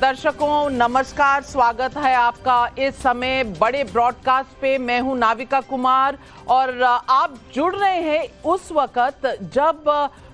दर्शकों नमस्कार, स्वागत है आपका इस समय बड़े ब्रॉडकास्ट पे। मैं हूं नाविका कुमार और आप जुड़ रहे हैं उस वक्त जब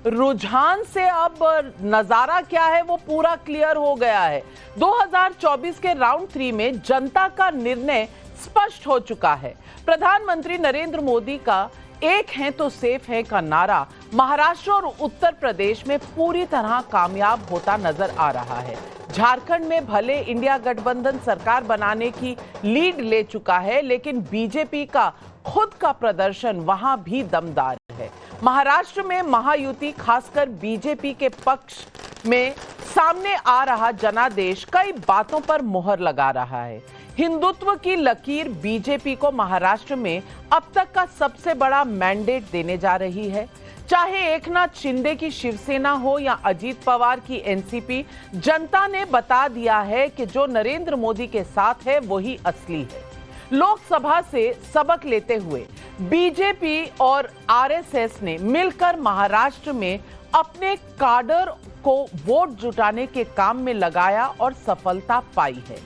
रुझान से अब नजारा क्या है वो पूरा क्लियर हो गया है। 2024 के राउंड 3 में जनता का निर्णय स्पष्ट हो चुका है। प्रधानमंत्री नरेंद्र मोदी का एक है तो सेफ है का नारा महाराष्ट्र और उत्तर प्रदेश में पूरी तरह कामयाब होता नजर आ रहा है। झारखंड में भले इंडिया गठबंधन सरकार बनाने की लीड ले चुका है, लेकिन बीजेपी का खुद का प्रदर्शन वहां भी दमदार है। महाराष्ट्र में महायुति खासकर बीजेपी के पक्ष में सामने आ रहा जनादेश कई बातों पर मुहर लगा रहा है। हिंदुत्व की लकीर बीजेपी को महाराष्ट्र में अब तक का सबसे बड़ा मैंडेट देने जा रही है। चाहे एकनाथ शिंदे की शिवसेना हो या अजीत पवार की एनसीपी, जनता ने बता दिया है कि जो नरेंद्र मोदी के साथ है वही असली है। लोकसभा से सबक लेते हुए बीजेपी और आरएसएस ने मिलकर महाराष्ट्र में अपने काडर को वोट जुटाने के काम में लगाया और सफलता पाई है।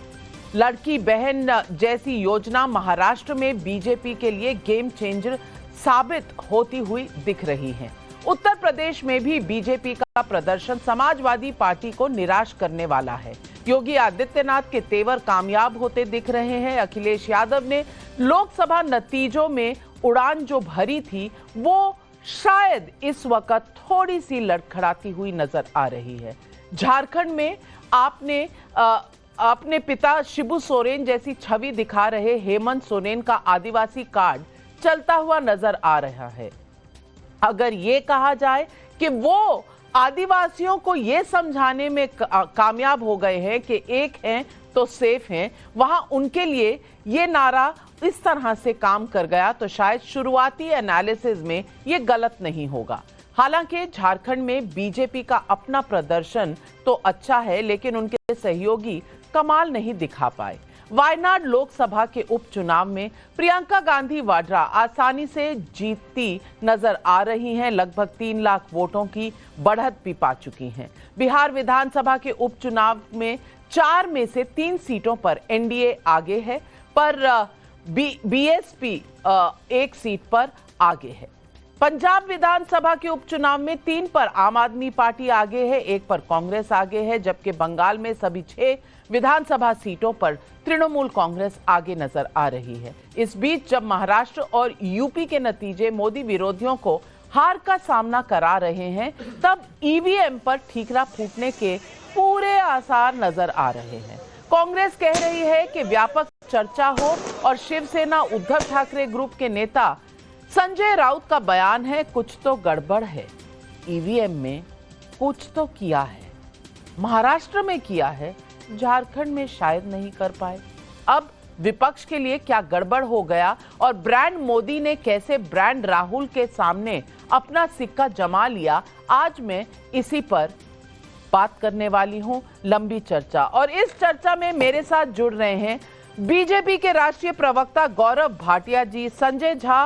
लड़की बहन जैसी योजना महाराष्ट्र में बीजेपी के लिए गेम चेंजर साबित होती हुई दिख रही है। उत्तर प्रदेश में भी बीजेपी का प्रदर्शन समाजवादी पार्टी को निराश करने वाला है। योगी आदित्यनाथ के तेवर कामयाब होते दिख रहे हैं। अखिलेश यादव ने लोकसभा नतीजों में उड़ान जो भरी थी वो शायद इस वक्त थोड़ी सी लड़खड़ाती हुई नजर आ रही है। झारखंड में आपने अपने पिता शिबू सोरेन जैसी छवि दिखा रहे हेमंत सोरेन का आदिवासी कार्ड चलता हुआ नजर आ रहा है। अगर ये कहा जाए कि वो आदिवासियों को ये समझाने में कामयाब हो गए हैं कि एक हैं तो सेफ हैं, वहां उनके लिए ये नारा इस तरह से काम कर गया तो शायद शुरुआती एनालिसिस में ये गलत नहीं होगा। हालांकि झारखंड में बीजेपी का अपना प्रदर्शन तो अच्छा है, लेकिन उनके सहयोगी कमाल नहीं दिखा पाए। वायनाड लोकसभा के उपचुनाव में प्रियंका गांधी वाड्रा आसानी से जीतती नजर आ रही हैं। लगभग 3 लाख वोटों की बढ़त भी पा चुकी हैं। बिहार विधानसभा के उपचुनाव में 4 में से 3 सीटों पर एनडीए आगे है, पर बीएसपी 1 सीट पर आगे है। पंजाब विधानसभा के उपचुनाव में 3 पर आम आदमी पार्टी आगे है, 1 पर कांग्रेस आगे है, जबकि बंगाल में सभी 6 विधानसभा सीटों पर तृणमूल कांग्रेस आगे नजर आ रही है। इस बीच जब महाराष्ट्र और यूपी के नतीजे मोदी विरोधियों को हार का सामना करा रहे हैं, तब ईवीएम पर ठीकरा फूटने के पूरे आसार नजर आ रहे हैं। कांग्रेस कह रही है कि व्यापक चर्चा हो और शिवसेना उद्धव ठाकरे ग्रुप के नेता संजय राउत का बयान है कुछ तो गड़बड़ है, ईवीएम में कुछ तो किया है। महाराष्ट्र में किया है, झारखंड में शायद नहीं कर पाए। अब विपक्ष के लिए क्या गड़बड़ हो गया और ब्रांड मोदी ने कैसे ब्रांड राहुल के सामने अपना सिक्का जमा लिया, आज मैं इसी पर बात करने वाली हूं। लंबी चर्चा, और इस चर्चा में मेरे साथ जुड़ रहे हैं बीजेपी के राष्ट्रीय प्रवक्ता गौरव भाटिया जी, संजय झा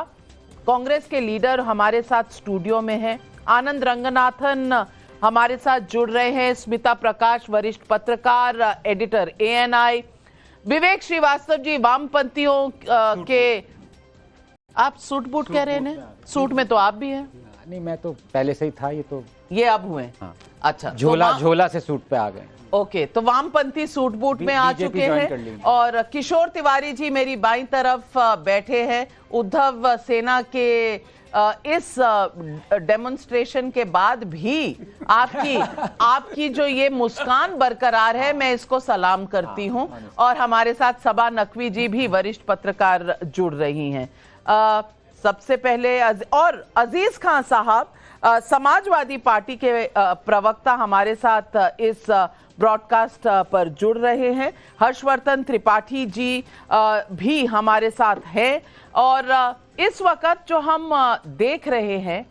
कांग्रेस के लीडर हमारे साथ स्टूडियो में हैं, आनंद रंगनाथन हमारे साथ जुड़ रहे हैं, स्मिता प्रकाश वरिष्ठ पत्रकार एडिटर एएनआई, विवेक श्रीवास्तव जी वामपंथियों के आप सूट बूट कह रहे हैं, सूट में तो आप भी हैं। नहीं, मैं तो पहले से ही था, ये अब हुए। हाँ। अच्छा, झोला से सूट पे आ गए। ओके, तो वामपंथी सूट बूट में आ चुके हैं। और किशोर तिवारी जी मेरी बाईं तरफ बैठे हैं। उद्धव सेना के इस डेमोन्स्ट्रेशन के बाद भी आपकी जो ये मुस्कान बरकरार है, मैं इसको सलाम करती हूं। और हमारे साथ सबा नकवी जी भी वरिष्ठ पत्रकार जुड़ रही हैं। सबसे पहले और अजीज खान साहब समाजवादी पार्टी के प्रवक्ता हमारे साथ इस ब्रॉडकास्ट पर जुड़ रहे हैं। हर्षवर्धन त्रिपाठी जी भी हमारे साथ हैं। और इस वक्त जो हम देख रहे हैं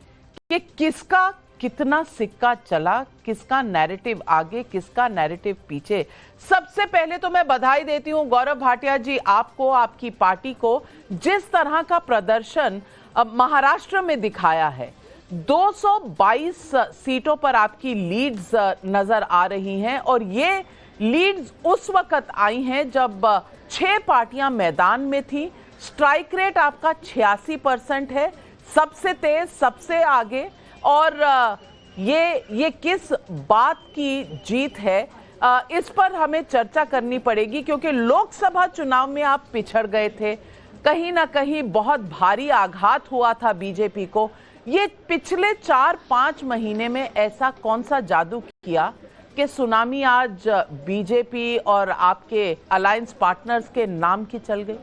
कि किसका कितना सिक्का चला, किसका नैरेटिव आगे, किसका नैरेटिव पीछे। सबसे पहले तो मैं बधाई देती हूं गौरव भाटिया जी आपको, आपकी पार्टी को, जिस तरह का प्रदर्शन महाराष्ट्र में दिखाया है। 222 सीटों पर आपकी लीड्स नजर आ रही हैं और ये लीड्स उस वक्त आई हैं जब 6 पार्टियां मैदान में थी। स्ट्राइक रेट आपका 86% है, सबसे तेज, सबसे आगे। और ये किस बात की जीत है, इस पर हमें चर्चा करनी पड़ेगी, क्योंकि लोकसभा चुनाव में आप पिछड़ गए थे। कहीं ना कहीं बहुत भारी आघात हुआ था बीजेपी को। ये पिछले 4-5 महीने में ऐसा कौन सा जादू किया कि सुनामी आज बीजेपी और आपके अलायंस पार्टनर्स के नाम की चल गई?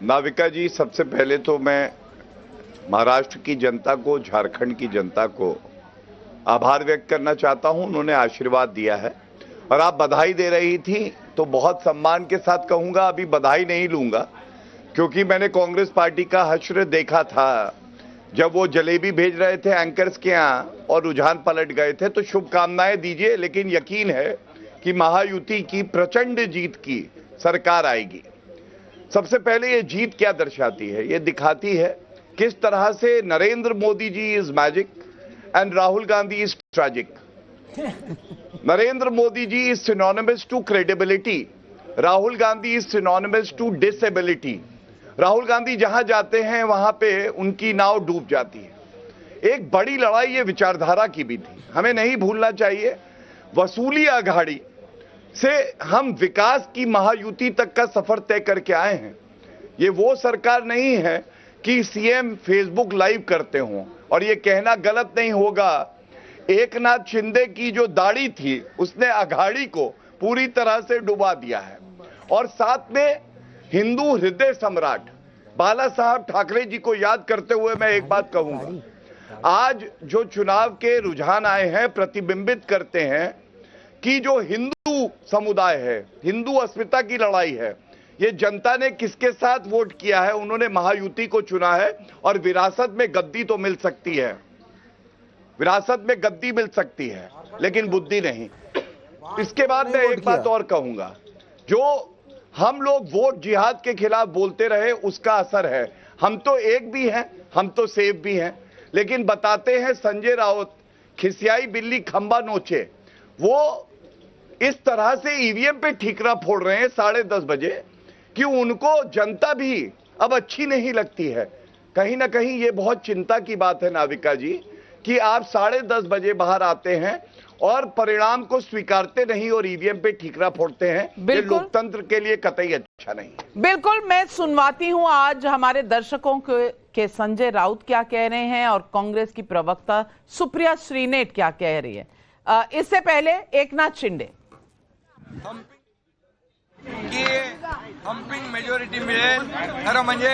नाविका जी, सबसे पहले तो मैं महाराष्ट्र की जनता को, झारखंड की जनता को आभार व्यक्त करना चाहता हूं। उन्होंने आशीर्वाद दिया है और आप बधाई दे रही थी तो बहुत सम्मान के साथ कहूंगा, अभी बधाई नहीं लूंगा, क्योंकि मैंने कांग्रेस पार्टी का हश्र देखा था जब वो जलेबी भेज रहे थे एंकर्स के यहाँ और रुझान पलट गए थे। तो शुभकामनाएं दीजिए, लेकिन यकीन है कि महायुति की प्रचंड जीत की सरकार आएगी। सबसे पहले ये जीत क्या दर्शाती है? ये दिखाती है किस तरह से Narendra Modi ji is magic and Rahul Gandhi is tragic. Narendra Modi ji is synonymous to credibility, Rahul Gandhi is synonymous to disability. Rahul Gandhi जहां जाते हैं वहां पे उनकी नाव डूब जाती है। एक बड़ी लड़ाई ये विचारधारा की भी थी, हमें नहीं भूलना चाहिए। वसूली अघाड़ी से हम विकास की महायुति तक का सफर तय करके आए हैं। ये वो सरकार नहीं है कि सीएम फेसबुक लाइव करते हों, और ये कहना गलत नहीं होगा, एक नाथ शिंदे की जो दाढ़ी थी उसने अघाड़ी को पूरी तरह से डुबा दिया है। और साथ में हिंदू हृदय सम्राट बाला साहब ठाकरे जी को याद करते हुए मैं एक बात कहूंगा, आज जो चुनाव के रुझान आए हैं प्रतिबिंबित करते हैं कि जो हिंदू समुदाय है, हिंदू अस्मिता की लड़ाई है, ये जनता ने किसके साथ वोट किया है? उन्होंने महायुति को चुना है। और विरासत में गद्दी तो मिल सकती है, विरासत में गद्दी मिल सकती है, लेकिन बुद्धि नहीं। इसके बाद मैं एक बात और कहूंगा, जो हम लोग वोट जिहाद के खिलाफ बोलते रहे उसका असर है। हम तो एक भी हैं, हम तो सेफ भी हैं, लेकिन बताते हैं संजय राउत खिसियाई बिल्ली खंबा नोचे। वो इस तरह से ईवीएम पे ठीकरा फोड़ रहे हैं 10:30 बजे कि उनको जनता भी अब अच्छी नहीं लगती है। कहीं ना कहीं ये बहुत चिंता की बात है नाविका जी, कि आप 10:30 बजे बाहर आते हैं और परिणाम को स्वीकारते नहीं और ईवीएम पे ठीकरा फोड़ते हैं। ये लोकतंत्र के लिए कतई अच्छा नहीं है। बिल्कुल, मैं सुनवाती हूं आज हमारे दर्शकों के संजय राउत क्या कह रहे हैं और कांग्रेस की प्रवक्ता सुप्रिया श्रीनेट क्या कह रही है। इससे पहले एकनाथ शिंदे की हम्पिंग मेजॉरिटी मिळेल, खरं म्हणजे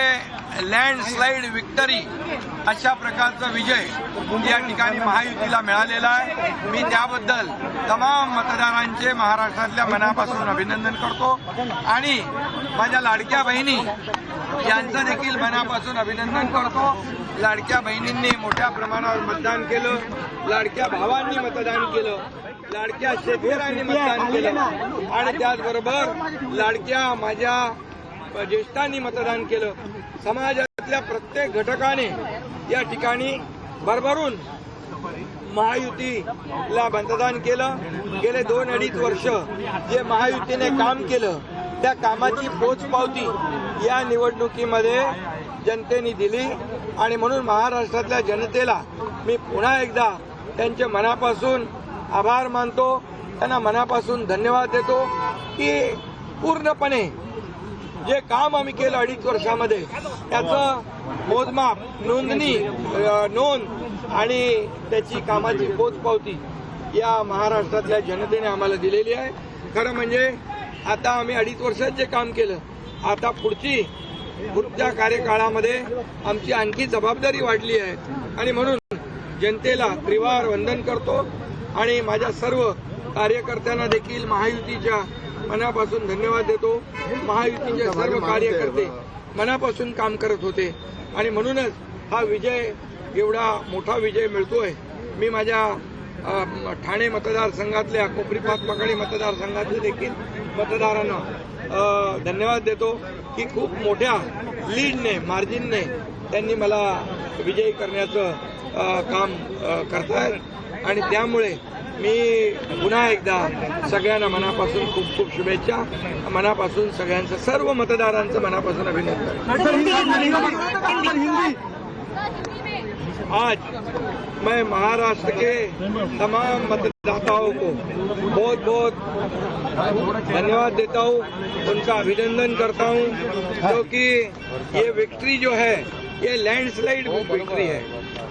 लँडस्लाइड विक्टरी अशा प्रकारचा विजय या ठिकाणी महायुतीला मिळालेला आहे। मी त्याबद्दल तमाम मतदारांचे महाराष्ट्रातल्या मनापासून अभिनंदन करतो आणि माझ्या लाडक्या बहिणी यांचं देखील मनापासून अभिनंदन करतो। लाडक्या बहिणींनी मोठ्या प्रमाणावर मतदान केलं, लाडक्या भावांनी मतदान केलं, लाडक्या शेतकऱ्यांनी मतदान केलं आणि त्याचबरोबर लाडक्या माझ्या ज्येष्ठांनी मतदान केलं। समाजातल्या प्रत्येक घटकाने या ठिकाणी भरभरून महायुतीला मतदान केलं। गेले 2-2.5 वर्ष जे महायुतीने काम केलं त्या कामाची पोचपावती या निवडणुकीमध्ये जनतेने दिली आणि म्हणून महाराष्ट्रातल्या जनतेला मी पुन्हा एकदा त्यांच्या मनापासून आभार मानतो, त्यांना मनापासून धन्यवाद देतो की पूर्णपणे जे काम आम्ही केलं 2.5 वर्षामध्ये त्याचं मोजमाप, नोंद आणि त्याची कामाची पोचपावती या महाराष्ट्रातल्या जनतेने आम्हाला दिलेली आहे। खरं म्हणजे आता आम्ही 2.5 वर्षात जे काम केलं, आता पुढच्या कार्यकाळामध्ये आमची आणखी जबाबदारी वाढली आहे आणि म्हणून जनतेला त्रिवार वंदन करतो आणि माझ्या सर्व कार्यकर्त्यांना देखील महायुतीच्या मनापासून धन्यवाद देतो। महायुतीचे सर्व कार्यकर्ते मनापासून काम करत होते आणि म्हणूनच हा विजय, एवढा मोठा विजय मिळतोय। मी माझ्या ठाणे मतदारसंघातल्या कोपरी-पाच पकाडी मतदारसंघातले देखील मतदारांना धन्यवाद देतो की खूप मोठ्या लीडने, मार्जिनने त्यांनी मला विजयी करण्याचं काम करतायत। आणि त्यामुळे मी पुन्हा एकदा सगळ्यांना मनापासून खूप खूप शुभेच्छा, मनापासून सगळ्यांचं, सर्व मतदारांचं मनापासून अभिनंदन। आज मैं महाराष्ट्र के तमाम मतदाताओं को बहुत बहुत धन्यवाद देता हूँ, उनका अभिनंदन करता हूँ, क्योंकि ये विक्ट्री जो है ये लैंडस्लाइड विक्ट्री है।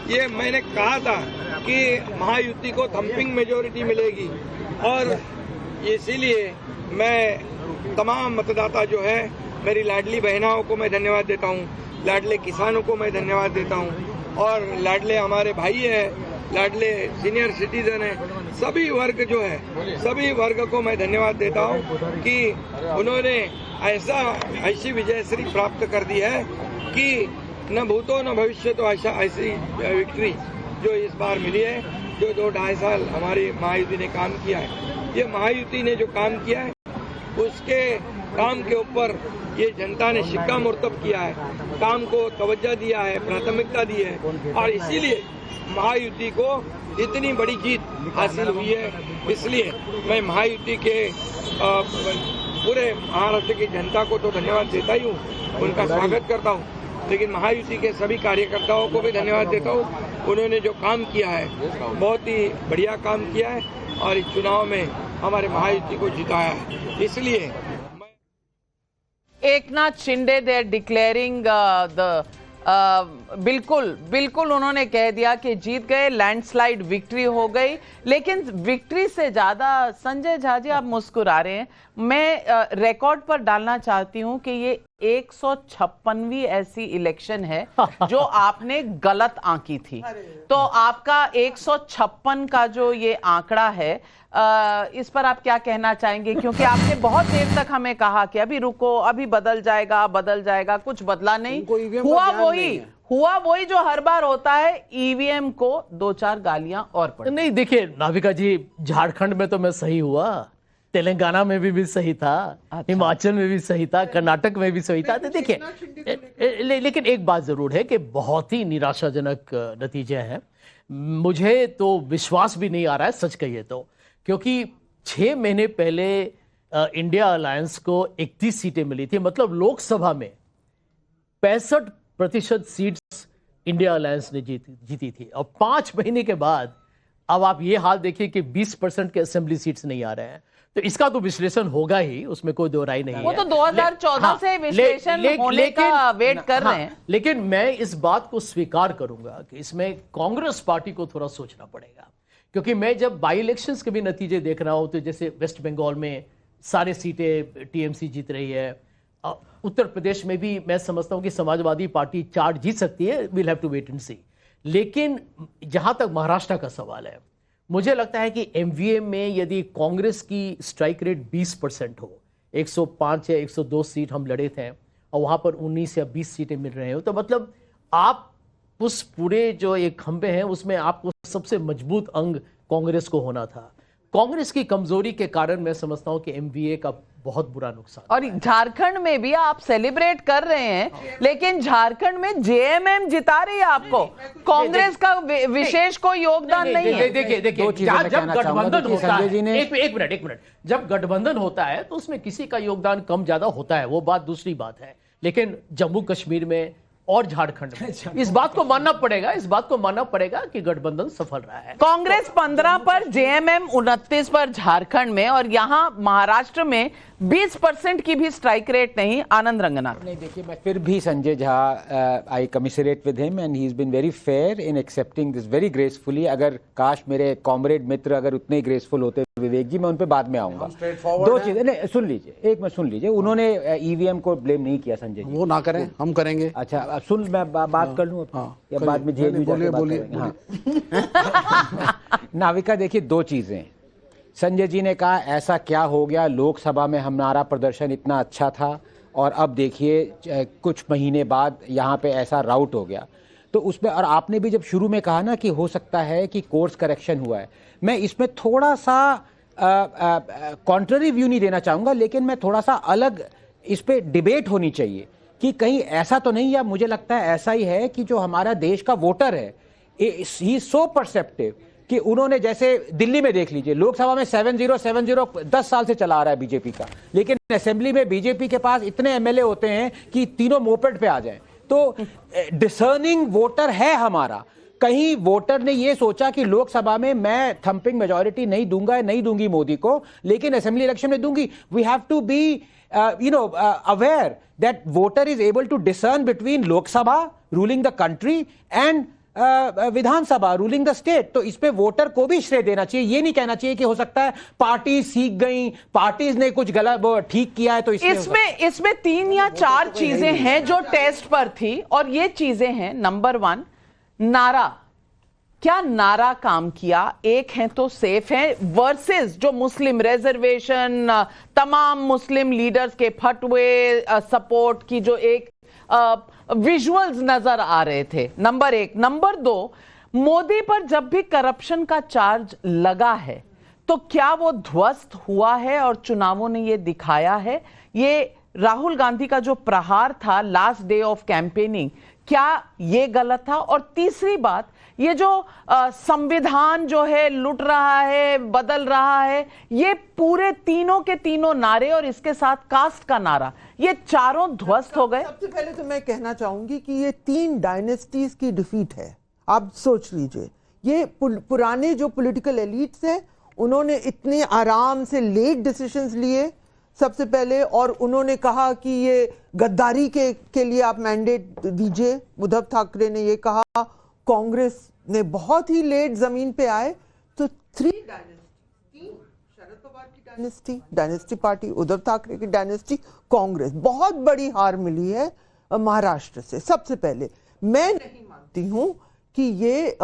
ये मैंने कहा था कि महायुति को थम्पिंग मेजोरिटी मिलेगी, और इसीलिए मैं तमाम मतदाता जो है, मेरी लाडली बहनाओं को मैं धन्यवाद देता हूँ, लाडले किसानों को मैं धन्यवाद देता हूँ, और लाडले हमारे भाई हैं, लाडले सीनियर सिटीजन हैं, सभी वर्ग जो है, सभी वर्ग को मैं धन्यवाद देता हूँ कि उन्होंने ऐसी विजयश्री प्राप्त कर दी है कि न भूतो न भविष्य तो ऐसी विक्ट्री जो इस बार मिली है, जो 2-2.5 साल हमारी महायुति ने काम किया है। ये महायुति ने जो काम किया है, उसके काम के ऊपर ये जनता ने शिक्कामोर्तब किया है, काम को तवज्जो दिया है, प्राथमिकता दी है, और इसीलिए महायुति को इतनी बड़ी जीत हासिल हुई है। इसलिए मैं महायुति के पूरे महाराष्ट्र की जनता को तो धन्यवाद देता ही हूँ, उनका स्वागत करता हूँ, लेकिन महायुति के सभी कार्यकर्ताओं को भी धन्यवाद देता हूँ। उन्होंने जो काम किया है, बहुत ही बढ़िया काम किया है, और इस चुनाव में हमारे महायुति को जिताया है। इसलिए Eknath Shinde they are declaring बिल्कुल उन्होंने कह दिया कि जीत गए, लैंडस्लाइड विक्ट्री हो गई। लेकिन विक्ट्री से ज्यादा संजय झा जी आप मुस्कुरा रहे हैं, मैं रिकॉर्ड पर डालना चाहती हूं कि ये 156वीं ऐसी इलेक्शन है जो आपने गलत आंकी थी। तो आपका 156 का जो ये आंकड़ा है, इस पर आप क्या कहना चाहेंगे? क्योंकि आपने बहुत देर तक हमें कहा कि अभी रुको, अभी बदल जाएगा, कुछ बदला नहीं, हुआ वही जो हर बार होता है, ईवीएम को 2-4 गालियां और पड़ी। नहीं, देखिए नाविका जी, झारखंड में तो मैं सही हुआ, तेलंगाना में भी सही था, अच्छा। हिमाचल में भी सही था, कर्नाटक में भी सही था। तो देखिए, लेकिन एक बात जरूर है कि बहुत ही निराशाजनक नतीजे हैं। मुझे तो विश्वास भी नहीं आ रहा है, सच कहिए तो, क्योंकि 6 महीने पहले इंडिया अलायंस को 31 सीटें मिली थी, मतलब लोकसभा में 65% सीट्स इंडिया अलायंस ने जीती थी, और 5 महीने के बाद अब आप ये हाल देखिए कि 20% के असेंबली सीट्स नहीं आ रहे हैं। तो इसका तो विश्लेषण होगा ही, उसमें कोई दो राय नहीं है। वो तो 2014 से विश्लेषण होने का वेट कर रहे हैं। लेकिन मैं इस बात को स्वीकार करूंगा कि इसमें कांग्रेस पार्टी को थोड़ा सोचना पड़ेगा, क्योंकि मैं जब बाई इलेक्शंस के भी नतीजे देख रहा हूं, तो जैसे वेस्ट बंगाल में सारे सीटें टीएमसी जीत रही है, उत्तर प्रदेश में भी मैं समझता हूं कि समाजवादी पार्टी 4 जीत सकती है, we'll have to wait and see. लेकिन जहां तक महाराष्ट्र का सवाल है, मुझे लगता है कि एमवीएम में यदि कांग्रेस की स्ट्राइक रेट 20% हो, 105 या 102 सीट हम लड़े थे, और वहां पर 19 या 20 सीटें मिल रहे हो, तो मतलब आप उस पूरे जो एक खंबे हैं उसमें आपको सबसे मजबूत अंग कांग्रेस को होना था। कांग्रेस की कमजोरी के कारण मैं समझता हूं कि एमवीए का बहुत बुरा नुकसान। और झारखंड में भी आप सेलिब्रेट कर रहे हैं, लेकिन झारखंड में जेएमएम जिता रही है आपको, कांग्रेस का विशेष कोई योगदान नहीं है। देखिए जब गठबंधन होता है, एक मिनट, जब गठबंधन होता है तो उसमें किसी का योगदान कम ज्यादा होता है, वो बात दूसरी बात है। लेकिन जम्मू कश्मीर में और झारखंड में इस बात को मानना पड़ेगा कि गठबंधन सफल रहा है। कांग्रेस 15 पर, जेएमएम 29 पर झारखंड में, और यहां महाराष्ट्र में 20% की भी स्ट्राइक रेट नहीं। आनंद रंगनाथ। नहीं, देखिए मैं फिर भी Sanjay Jha, I commiserate with him and he is been very fair in accepting this very gracefully. अगर काश मेरे कॉमरेड मित्र अगर उतने ही ग्रेसफुल होते विवेक जी, मैं उन पे बाद में आऊंगा। 2 चीजें, नहीं सुन लीजिए, उन्होंने ईवीएम को ब्लेम नहीं किया संजय जी, वो ना करें, हम करेंगे। अच्छा सुन, मैं बात कर लूं या बाद में जेल में जाके बात करेंगे? हाँ। नाविका देखिए, 2 चीजें संजय जी ने कहा, ऐसा क्या हो गया, लोकसभा में हमारा प्रदर्शन इतना अच्छा था और अब देखिए कुछ महीने बाद यहाँ पे ऐसा राउट हो गया। तो उसमें, और आपने भी जब शुरू में कहा ना कि हो सकता है कि कोर्स करेक्शन हुआ है, मैं इसमें थोड़ा सा कॉन्ट्ररी व्यू नहीं देना चाहूँगा, लेकिन मैं थोड़ा सा अलग इस पर डिबेट होनी चाहिए कि कहीं ऐसा तो नहीं, या मुझे लगता है ऐसा ही है कि जो हमारा देश का वोटर है, ही सो परसेप्टिव कि उन्होंने, जैसे दिल्ली में देख लीजिए, लोकसभा में 7070 10 साल से चला आ रहा है बीजेपी का, लेकिन असेंबली में बीजेपी के पास इतने एमएलए होते हैं कि तीनों मोपेड पे आ जाएं। तो डिसर्निंग वोटर है हमारा। कहीं वोटर ने ये सोचा कि लोकसभा में मैं थंपिंग मेजॉरिटी नहीं दूंगा, नहीं दूंगी मोदी को, लेकिन असेंबली इलेक्शन में दूंगी। We have to be aware that voter is able to discern between Lok Sabha ruling the country and Vidhan Sabha ruling the state. तो इस पे वोटर को भी श्रेय देना चाहिए। ये नहीं कहना चाहिए कि हो सकता है पार्टी सीख गई, पार्टीज ने कुछ गलत ठीक किया है तो इसमें 3 या 4 चीजें हैं जो टेस्ट पर थी, और ये चीजें हैं, नंबर 1 नारा, क्या नारा काम किया, एक है तो सेफ है, वर्सेस जो मुस्लिम रिजर्वेशन, तमाम मुस्लिम लीडर्स के फटवे सपोर्ट की जो एक विजुअल्स नजर आ रहे थे, नंबर 1। नंबर 2, मोदी पर जब भी करप्शन का चार्ज लगा है तो क्या वो ध्वस्त हुआ है, और चुनावों ने ये दिखाया है। ये राहुल गांधी का जो प्रहार था लास्ट डे ऑफ कैंपेनिंग, क्या ये गलत था? और तीसरी बात, ये जो संविधान जो है लुट रहा है, बदल रहा है, ये पूरे तीनों के तीनों नारे और इसके साथ कास्ट का नारा, ये चारों ध्वस्त हो गए। सबसे पहले तो मैं कहना चाहूंगी कि ये 3 डायनेस्टीज की डिफीट है। आप सोच लीजिए, ये पुराने जो पॉलिटिकल एलिट्स हैं, उन्होंने इतने आराम से लेट डिसीजंस लिए सबसे पहले, और उन्होंने कहा कि ये गद्दारी के लिए आप मैंडेट दीजिए। उद्धव ठाकरे ने ये कहा, कांग्रेस ने बहुत ही लेट जमीन पे आए। तो 3 डायनेस्टी, शरद पवार की डायनेस्टी पार्टी, उद्धव ठाकरे की डायनेस्टी, कांग्रेस, बहुत बड़ी हार मिली है महाराष्ट्र से। सबसे पहले मैं नहीं मानती हूं कि ये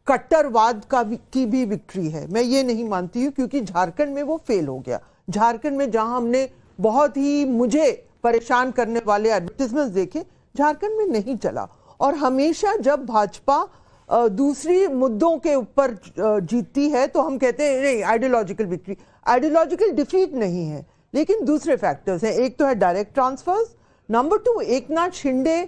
कट्टरवाद की भी विक्ट्री है, मैं ये नहीं मानती हूं, क्योंकि झारखंड में वो फेल हो गया। झारखंड में जहां हमने बहुत ही मुझे परेशान करने वाले एडवर्टाइजमेंट्स देखे, झारखंड में नहीं चला। और हमेशा जब भाजपा दूसरी मुद्दों के ऊपर जीतती है तो हम कहते हैं नहीं, आइडियोलॉजिकल विक्ट्री। आइडियोलॉजिकल डिफीट नहीं है, लेकिन दूसरे फैक्टर्स हैं। एक तो है direct transfers, number 2 Eknath Shinde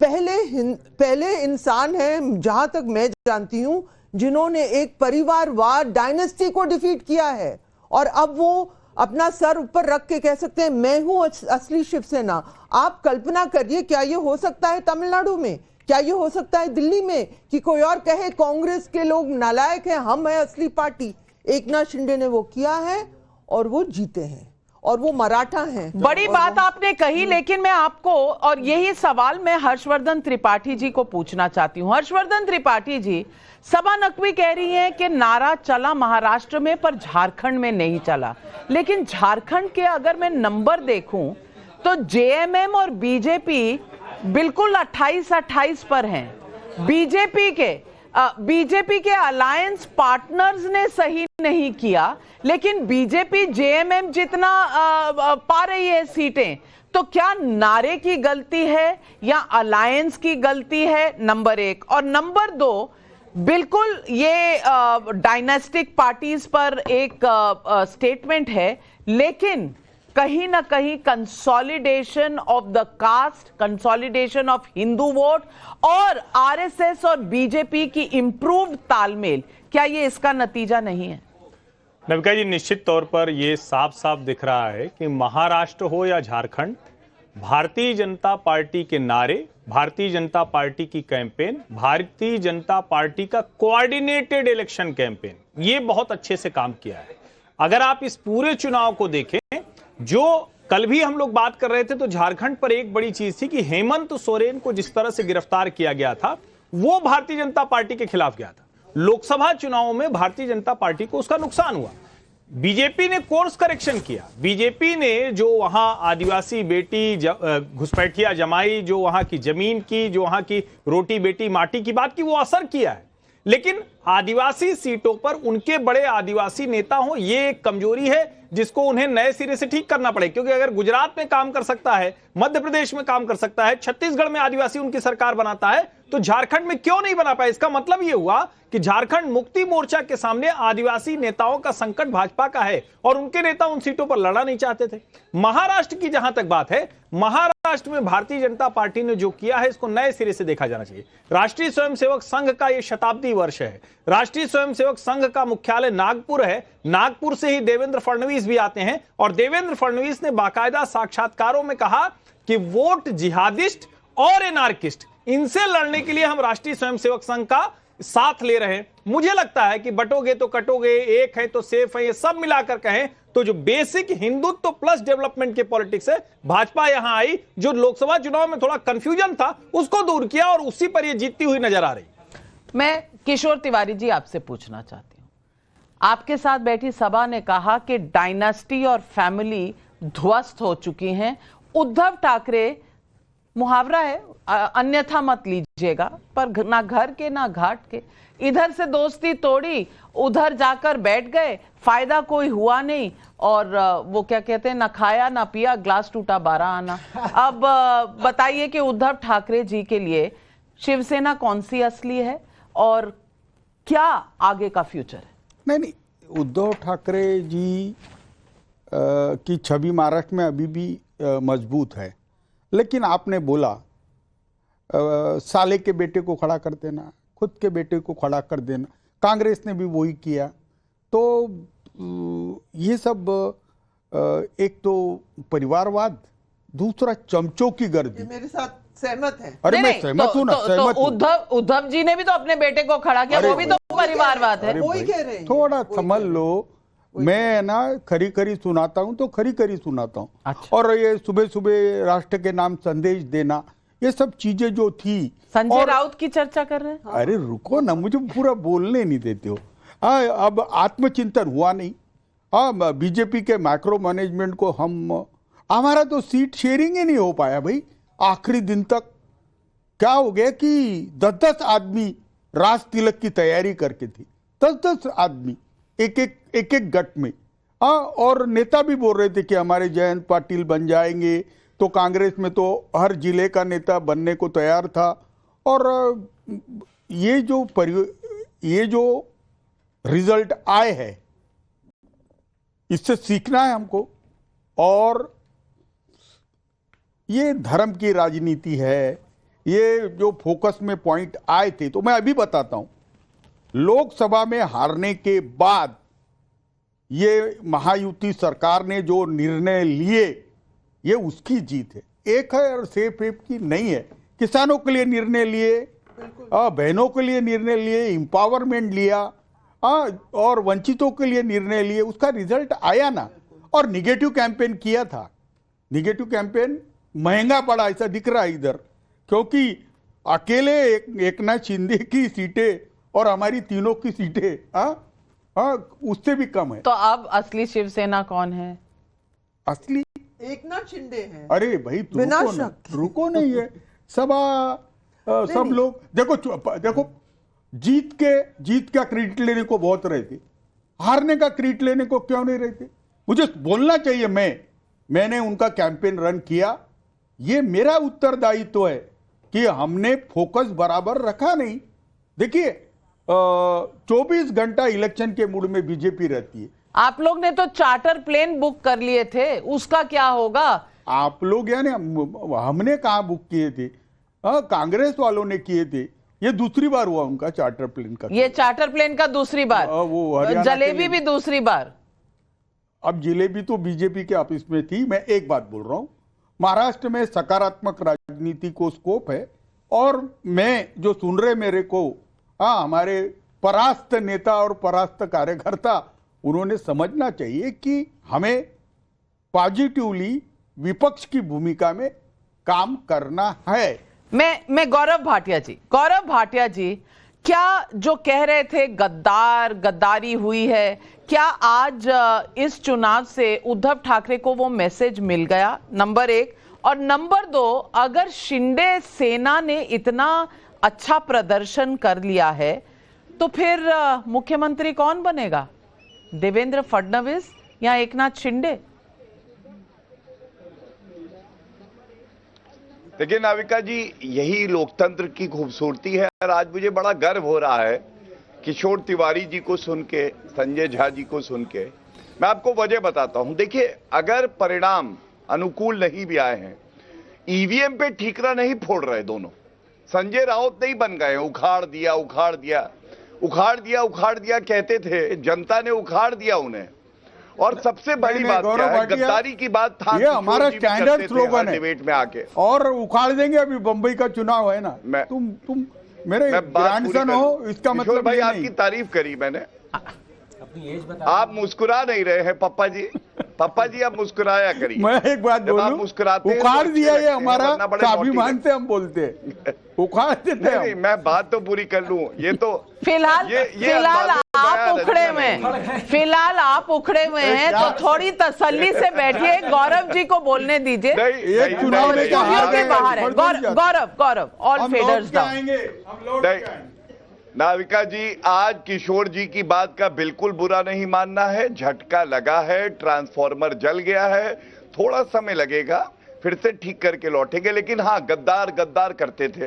पहले इंसान है जहां तक मैं जानती हूं जिन्होंने एक परिवारवाद डायनेस्टी को डिफीट किया है, और अब वो अपना सर ऊपर रख के कह सकते हैं मैं हूं असली शिवसेना। आप कल्पना करिए, क्या ये हो सकता है तमिलनाडु में, क्या ये हो सकता है दिल्ली में कि कोई और कहे कांग्रेस के लोग नालायक हैं, हम है असली पार्टी? एकनाथ शिंदे ने वो किया है और वो जीते हैं, और वो मराठा हैं। बड़ी बात आपने कही, लेकिन मैं आपको, और यही सवाल मैं हर्षवर्धन त्रिपाठी जी को पूछना चाहती हूं। हर्षवर्धन त्रिपाठी जी, सबा नकवी कह रही है कि नारा चला महाराष्ट्र में पर झारखंड में नहीं चला, लेकिन झारखंड के अगर मैं नंबर देखूं तो जेएमएम और बीजेपी बिल्कुल 28-28 पर हैं। बीजेपी के अलायंस पार्टनर्स ने सही नहीं किया, लेकिन बीजेपी जेएमएम जितना पा रही है सीटें, तो क्या नारे की गलती है या अलायंस की गलती है? नंबर 1। और नंबर 2, बिल्कुल ये डायनेस्टिक पार्टीज पर एक स्टेटमेंट है, लेकिन कहीं ना कहीं consolidation of the caste, consolidation of Hindu vote और आरएसएस और बीजेपी की इंप्रूव्ड तालमेल, क्या ये इसका नतीजा नहीं है? नविका जी, निश्चित तौर पर यह साफ साफ दिख रहा है कि महाराष्ट्र हो या झारखंड, भारतीय जनता पार्टी के नारे, भारतीय जनता पार्टी की कैंपेन, भारतीय जनता पार्टी का कोऑर्डिनेटेड इलेक्शन कैंपेन, ये बहुत अच्छे से काम किया है। अगर आप इस पूरे चुनाव को देखें, जो कल भी हम लोग बात कर रहे थे, तो झारखंड पर एक बड़ी चीज थी कि हेमंत सोरेन को जिस तरह से गिरफ्तार किया गया था, वो भारतीय जनता पार्टी के खिलाफ गया था। लोकसभा चुनावों में भारतीय जनता पार्टी को उसका नुकसान हुआ। बीजेपी ने कोर्स करेक्शन किया। बीजेपी ने जो वहां आदिवासी बेटी घुसपैठिया जमाई, जो वहां की जमीन की, जो वहां की रोटी बेटी माटी की बात की, वो असर किया है। लेकिन आदिवासी सीटों पर उनके बड़े आदिवासी नेता हों, ये एक कमजोरी है जिसको उन्हें नए सिरे से ठीक करना पड़े। क्योंकि अगर गुजरात में काम कर सकता है, मध्य प्रदेश में काम कर सकता है, छत्तीसगढ़ में आदिवासी उनकी सरकार बनाता है, तो झारखंड में क्यों नहीं बना पाया? इसका मतलब यह हुआ कि झारखंड मुक्ति मोर्चा के सामने आदिवासी नेताओं का संकट भाजपा का है और उनके नेता उन सीटों पर लड़ना नहीं चाहते थे। महाराष्ट्र की जहां तक बात है, महाराष्ट्र में भारतीय जनता पार्टी ने जो किया है इसको नए सिरे से देखा जाना चाहिए। राष्ट्रीय स्वयंसेवक संघ का यह शताब्दी वर्ष है। राष्ट्रीय स्वयंसेवक संघ का मुख्यालय नागपुर है। नागपुर से ही देवेंद्र फडणवीस भी आते हैं और देवेंद्र फडणवीस ने बाकायदा साक्षात्कारों में कहा कि वोट जिहादिस्ट और एनार्किस्ट, इनसे लड़ने के लिए हम राष्ट्रीय स्वयंसेवक संघ का साथ ले रहे हैं। मुझे लगता है कि बटोगे तो कटोगे, एक है तो सेफ है, ये सब मिलाकर कहें तो जो बेसिक हिंदुत्व प्लस डेवलपमेंट के पॉलिटिक्स है, भाजपा यहां आई, जो लोकसभा चुनाव में थोड़ा कंफ्यूजन था उसको दूर किया और उसी पर ये जीतती हुई नजर आ रही। मैं किशोर तिवारी जी आपसे पूछना चाहती हूं, आपके साथ बैठी सभा ने कहा कि डायनास्टी और फैमिली ध्वस्त हो चुकी हैं। उद्धव ठाकरे, मुहावरा है अन्यथा मत लीजिएगा, पर ना घर के ना घाट के, इधर से दोस्ती तोड़ी, उधर जाकर बैठ गए, फायदा कोई हुआ नहीं और वो क्या कहते हैं, ना खाया ना पिया, ग्लास टूटा 12 आना। अब बताइए कि उद्धव ठाकरे जी के लिए शिवसेना कौन सी असली है और क्या आगे का फ्यूचर है? नहीं, उद्धव ठाकरे जी की छवि महाराष्ट्र में अभी भी मजबूत है, लेकिन आपने बोला साले के बेटे को खड़ा कर देना, खुद के बेटे को खड़ा कर देना, कांग्रेस ने भी वही किया। तो ये सब एक तो परिवारवाद, दूसरा चमचों की गर्दी। मेरे साथ सहमत है। अरे मैं सहमत हूं ना, सहमत हूं। उद्धव जी ने भी तो अपने बेटे को खड़ा किया, वो भी तो परिवारवाद है। वही कह रहे हैं, थोड़ा समझ लो, मैं ना खरी खरी सुनाता हूं तो खरी खरी सुनाता हूं। अच्छा। और ये सुबह सुबह राष्ट्र के नाम संदेश देना, ये सब चीजें जो थी। संजय राउत की चर्चा कर रहे हैं। अरे रुको ना, मुझे पूरा बोलने नहीं देते हो। अब आत्मचिंतन हुआ नहीं। बीजेपी के माइक्रो मैनेजमेंट को हमारा तो सीट शेयरिंग ही नहीं हो पाया भाई। आखिरी दिन तक क्या हो गया कि 10-10 आदमी राज तिलक की तैयारी करके थे, 10-10 आदमी एक एक गट में। और नेता भी बोल रहे थे कि हमारे जयंत पाटिल बन जाएंगे, तो कांग्रेस में तो हर जिले का नेता बनने को तैयार था। और ये जो रिजल्ट आए हैं, इससे सीखना है हमको। और ये धर्म की राजनीति है। ये जो फोकस में पॉइंट आए थे, तो मैं अभी बताता हूं। लोकसभा में हारने के बाद ये महायुति सरकार ने जो निर्णय लिए, ये उसकी जीत है। एक है और सेफ वेब की नहीं है। किसानों के लिए निर्णय लिए, बहनों के लिए निर्णय लिए, एम्पावरमेंट लिया, और वंचितों के लिए निर्णय लिए, उसका रिजल्ट आया ना। और निगेटिव कैंपेन किया था। निगेटिव कैंपेन महंगा पड़ा, ऐसा दिख रहा है इधर, क्योंकि अकेले एकनाथ शिंदे की सीटें और हमारी तीनों की सीटें उससे भी कम है। तो अब असली शिवसेना कौन है? असली एकनाथ शिंदे हैं। अरे भाई रुको नहीं है। सब लोग देखो जीत का क्रेडिट लेने को बहुत रहे थे, हारने का क्रेडिट लेने को क्यों नहीं रहे थे? मुझे बोलना चाहिए। मैंने उनका कैंपेन रन किया, ये मेरा उत्तरदायित्व है कि हमने फोकस बराबर रखा नहीं। देखिए 24 घंटा इलेक्शन के मूड में बीजेपी रहती है। आप लोग ने तो चार्टर प्लेन बुक कर लिए थे, उसका क्या होगा? आप लोग यानी हमने कहां बुक किए थे? कांग्रेस वालों ने किए थे। ये दूसरी बार हुआ उनका चार्टर प्लेन का। ये चार्टर प्लेन का दूसरी बार, वो जलेबी भी दूसरी बार। अब जलेबी तो बीजेपी के ऑफिस में थी। मैं एक बात बोल रहा हूं, महाराष्ट्र में सकारात्मक राजनीति को स्कोप है। और मैं जो सुन रहे मेरे को, हमारे परास्त नेता और परास्त कार्यकर्ता, उन्होंने समझना चाहिए कि हमें पॉजिटिवली विपक्ष की भूमिका में काम करना है। मैं गौरव भाटिया जी, क्या जो कह रहे थे गद्दारी हुई है, क्या आज इस चुनाव से उद्धव ठाकरे को वो मैसेज मिल गया? नंबर 1। और नंबर 2, अगर शिंदे सेना ने इतना अच्छा प्रदर्शन कर लिया है, तो फिर मुख्यमंत्री कौन बनेगा? देवेंद्र फडणवीस या एकनाथ शिंदे? देखिए नाविका जी, यही लोकतंत्र की खूबसूरती है और आज मुझे बड़ा गर्व हो रहा है किशोर तिवारी जी को सुन के, संजय झा जी को सुन के। मैं आपको वजह बताता हूं। देखिए, अगर परिणाम अनुकूल नहीं भी आए हैं, ईवीएम पे ठीकरा नहीं फोड़ रहे दोनों। संजय राउत नहीं बन गए उखाड़ दिया उखाड़ दिया उखाड़ दिया उखाड़ दिया कहते थे, जनता ने उखाड़ दिया उन्हें। और सबसे बड़ी बात क्या है, गद्दारी की बात था, ये हमारा स्टैंडर्ड स्लोगन है डिबेट में आके, और उखाड़ देंगे। अभी बम्बई का चुनाव है ना, तुम मेरे ग्रैंडसन हो, इसका मतलब भाई नहीं। आपकी तारीफ करी मैंने। आप मुस्कुरा नहीं रहे हैं पप्पा जी। पप्पा जी आप मुस्कुराया करिए। मैं एक बात बोलूं, मुस्कुराते उखाड़ दिया ये हमारा स्वाभिमान से हम बोलते हैं, उखाड़ देते हैं। नहीं, मैं बात तो पूरी कर लूं। ये तो फिलहाल आप उखड़े में, फिलहाल आप उखड़े में हैं, तो थोड़ी तसल्ली से बैठिए, गौरव जी को बोलने दीजिए। एक चुनाव में बाहर है गौरव, ऑल फेडर्स डाउन। नाविका जी, आज किशोर जी की बात का बिल्कुल बुरा नहीं मानना है। झटका लगा है, ट्रांसफॉर्मर जल गया है, थोड़ा समय लगेगा, फिर से ठीक करके लौटेंगे। लेकिन हाँ, गद्दार गद्दार करते थे,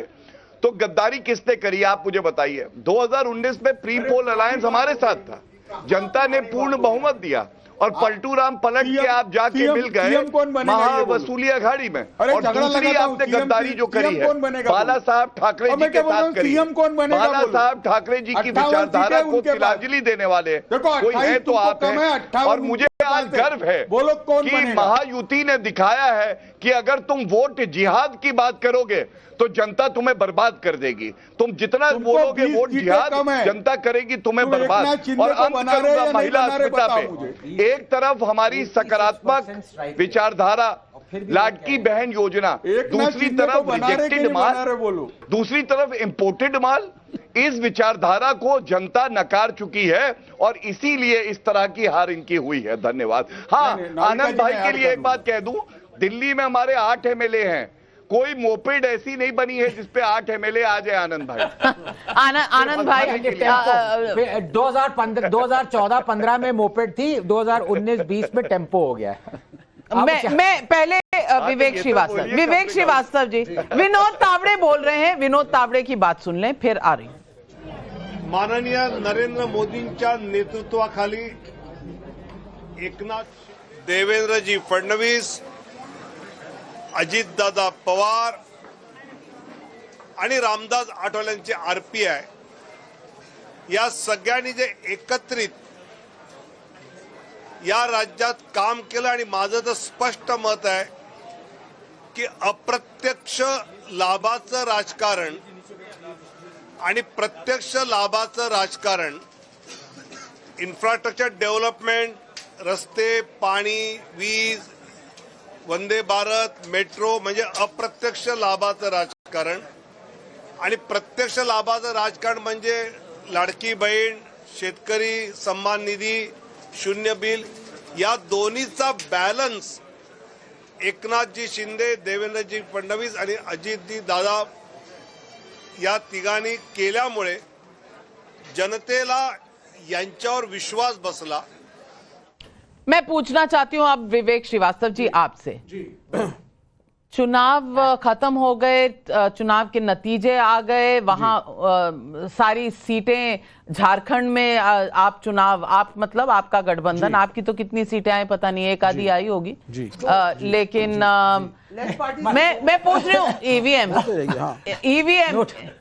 तो गद्दारी किसने करी आप मुझे बताइए। 2019 में प्री पोल अलायंस हमारे साथ था, जनता ने पूर्ण बहुमत दिया और पलटू राम पलट के आप जाके मिल गए महावसूली अखाड़ी में। और दूसरी आपने गद्दारी जो करी है, बाला साहब ठाकरे जी के साथ करी। बाला साहब ठाकरे जी की विचारधारा को तिलांजलि देने वाले कोई है तो आप हैं। और मुझे आज गर्व है कि महायुति ने दिखाया है कि अगर तुम वोट जिहाद की बात करोगे तो जनता तुम्हें बर्बाद कर देगी। तुम जितना बोलोगे वोट जिहाद, जनता करेगी तुम्हें बर्बाद। और अंत करूंगा महिला अस्मिता पे। एक तरफ हमारी सकारात्मक विचारधारा, लाडकी बहन योजना, दूसरी तरफ रिजेक्टेड माल, दूसरी तरफ इंपोर्टेड माल। इस विचारधारा को जनता नकार चुकी है और इसीलिए इस तरह की हार इनकी हुई है। धन्यवाद। हाँ, आनंद भाई के लिए एक बात कह दूं, दिल्ली में हमारे 8 एमएलए हैं, कोई मोपेड ऐसी नहीं बनी है जिसपे 8 एमएलए आ जाए। आनंद भाई, आनंद भाई 2014-15 में मोपेड थी, 2019-20 में टेम्पो हो गया। मैं पहले विवेक श्रीवास्तव जी, विनोद तावड़े बोल रहे हैं, विनोद तावड़े की बात सुन लें, फिर आ रही हूं। माननीय नरेंद्र मोदींच्या नेतृत्वाखाली एकनाथ देवेंद्रजी फडणवीस, अजितदादा पवार आणि रामदास आठवलेंचे आरपीआय या सगळ्यांनी जे एकत्रित या राज्यात काम केलं आणि माझं तर स्पष्ट मत आहे की अप्रत्यक्ष लाभाचं राजकारण आणि प्रत्यक्ष लाभाचं राजकारण, इन्फ्रास्ट्रक्चर डेव्हलपमेंट, रस्ते, पाणी, वीज, वंदे भारत, मेट्रो म्हणजे अप्रत्यक्ष लाभाचं राजकारण आणि प्रत्यक्ष लाभाचं राजकारण म्हणजे लाडकी बहीण, शेतकरी सन्मान निधी, शून्य बिल, या दोन्हीचा बॅलन्स एकनाथजी शिंदे, देवेंद्रजी फडणवीस आणि अजितजी दादा या तिघांनी केल्यामुळे जनतेला यांच्यावर विश्वास बसला। मैं पूछना चाहती हूं अब विवेक श्रीवास्तव जी आपसे, चुनाव खत्म हो गए, चुनाव के नतीजे आ गए, वहां सारी सीटें झारखंड में आप चुनाव, आप मतलब आपका गठबंधन, आपकी तो कितनी सीटें आई पता नहीं, एक आधी आई होगी, लेकिन मैं पूछ रही हूँ ईवीएम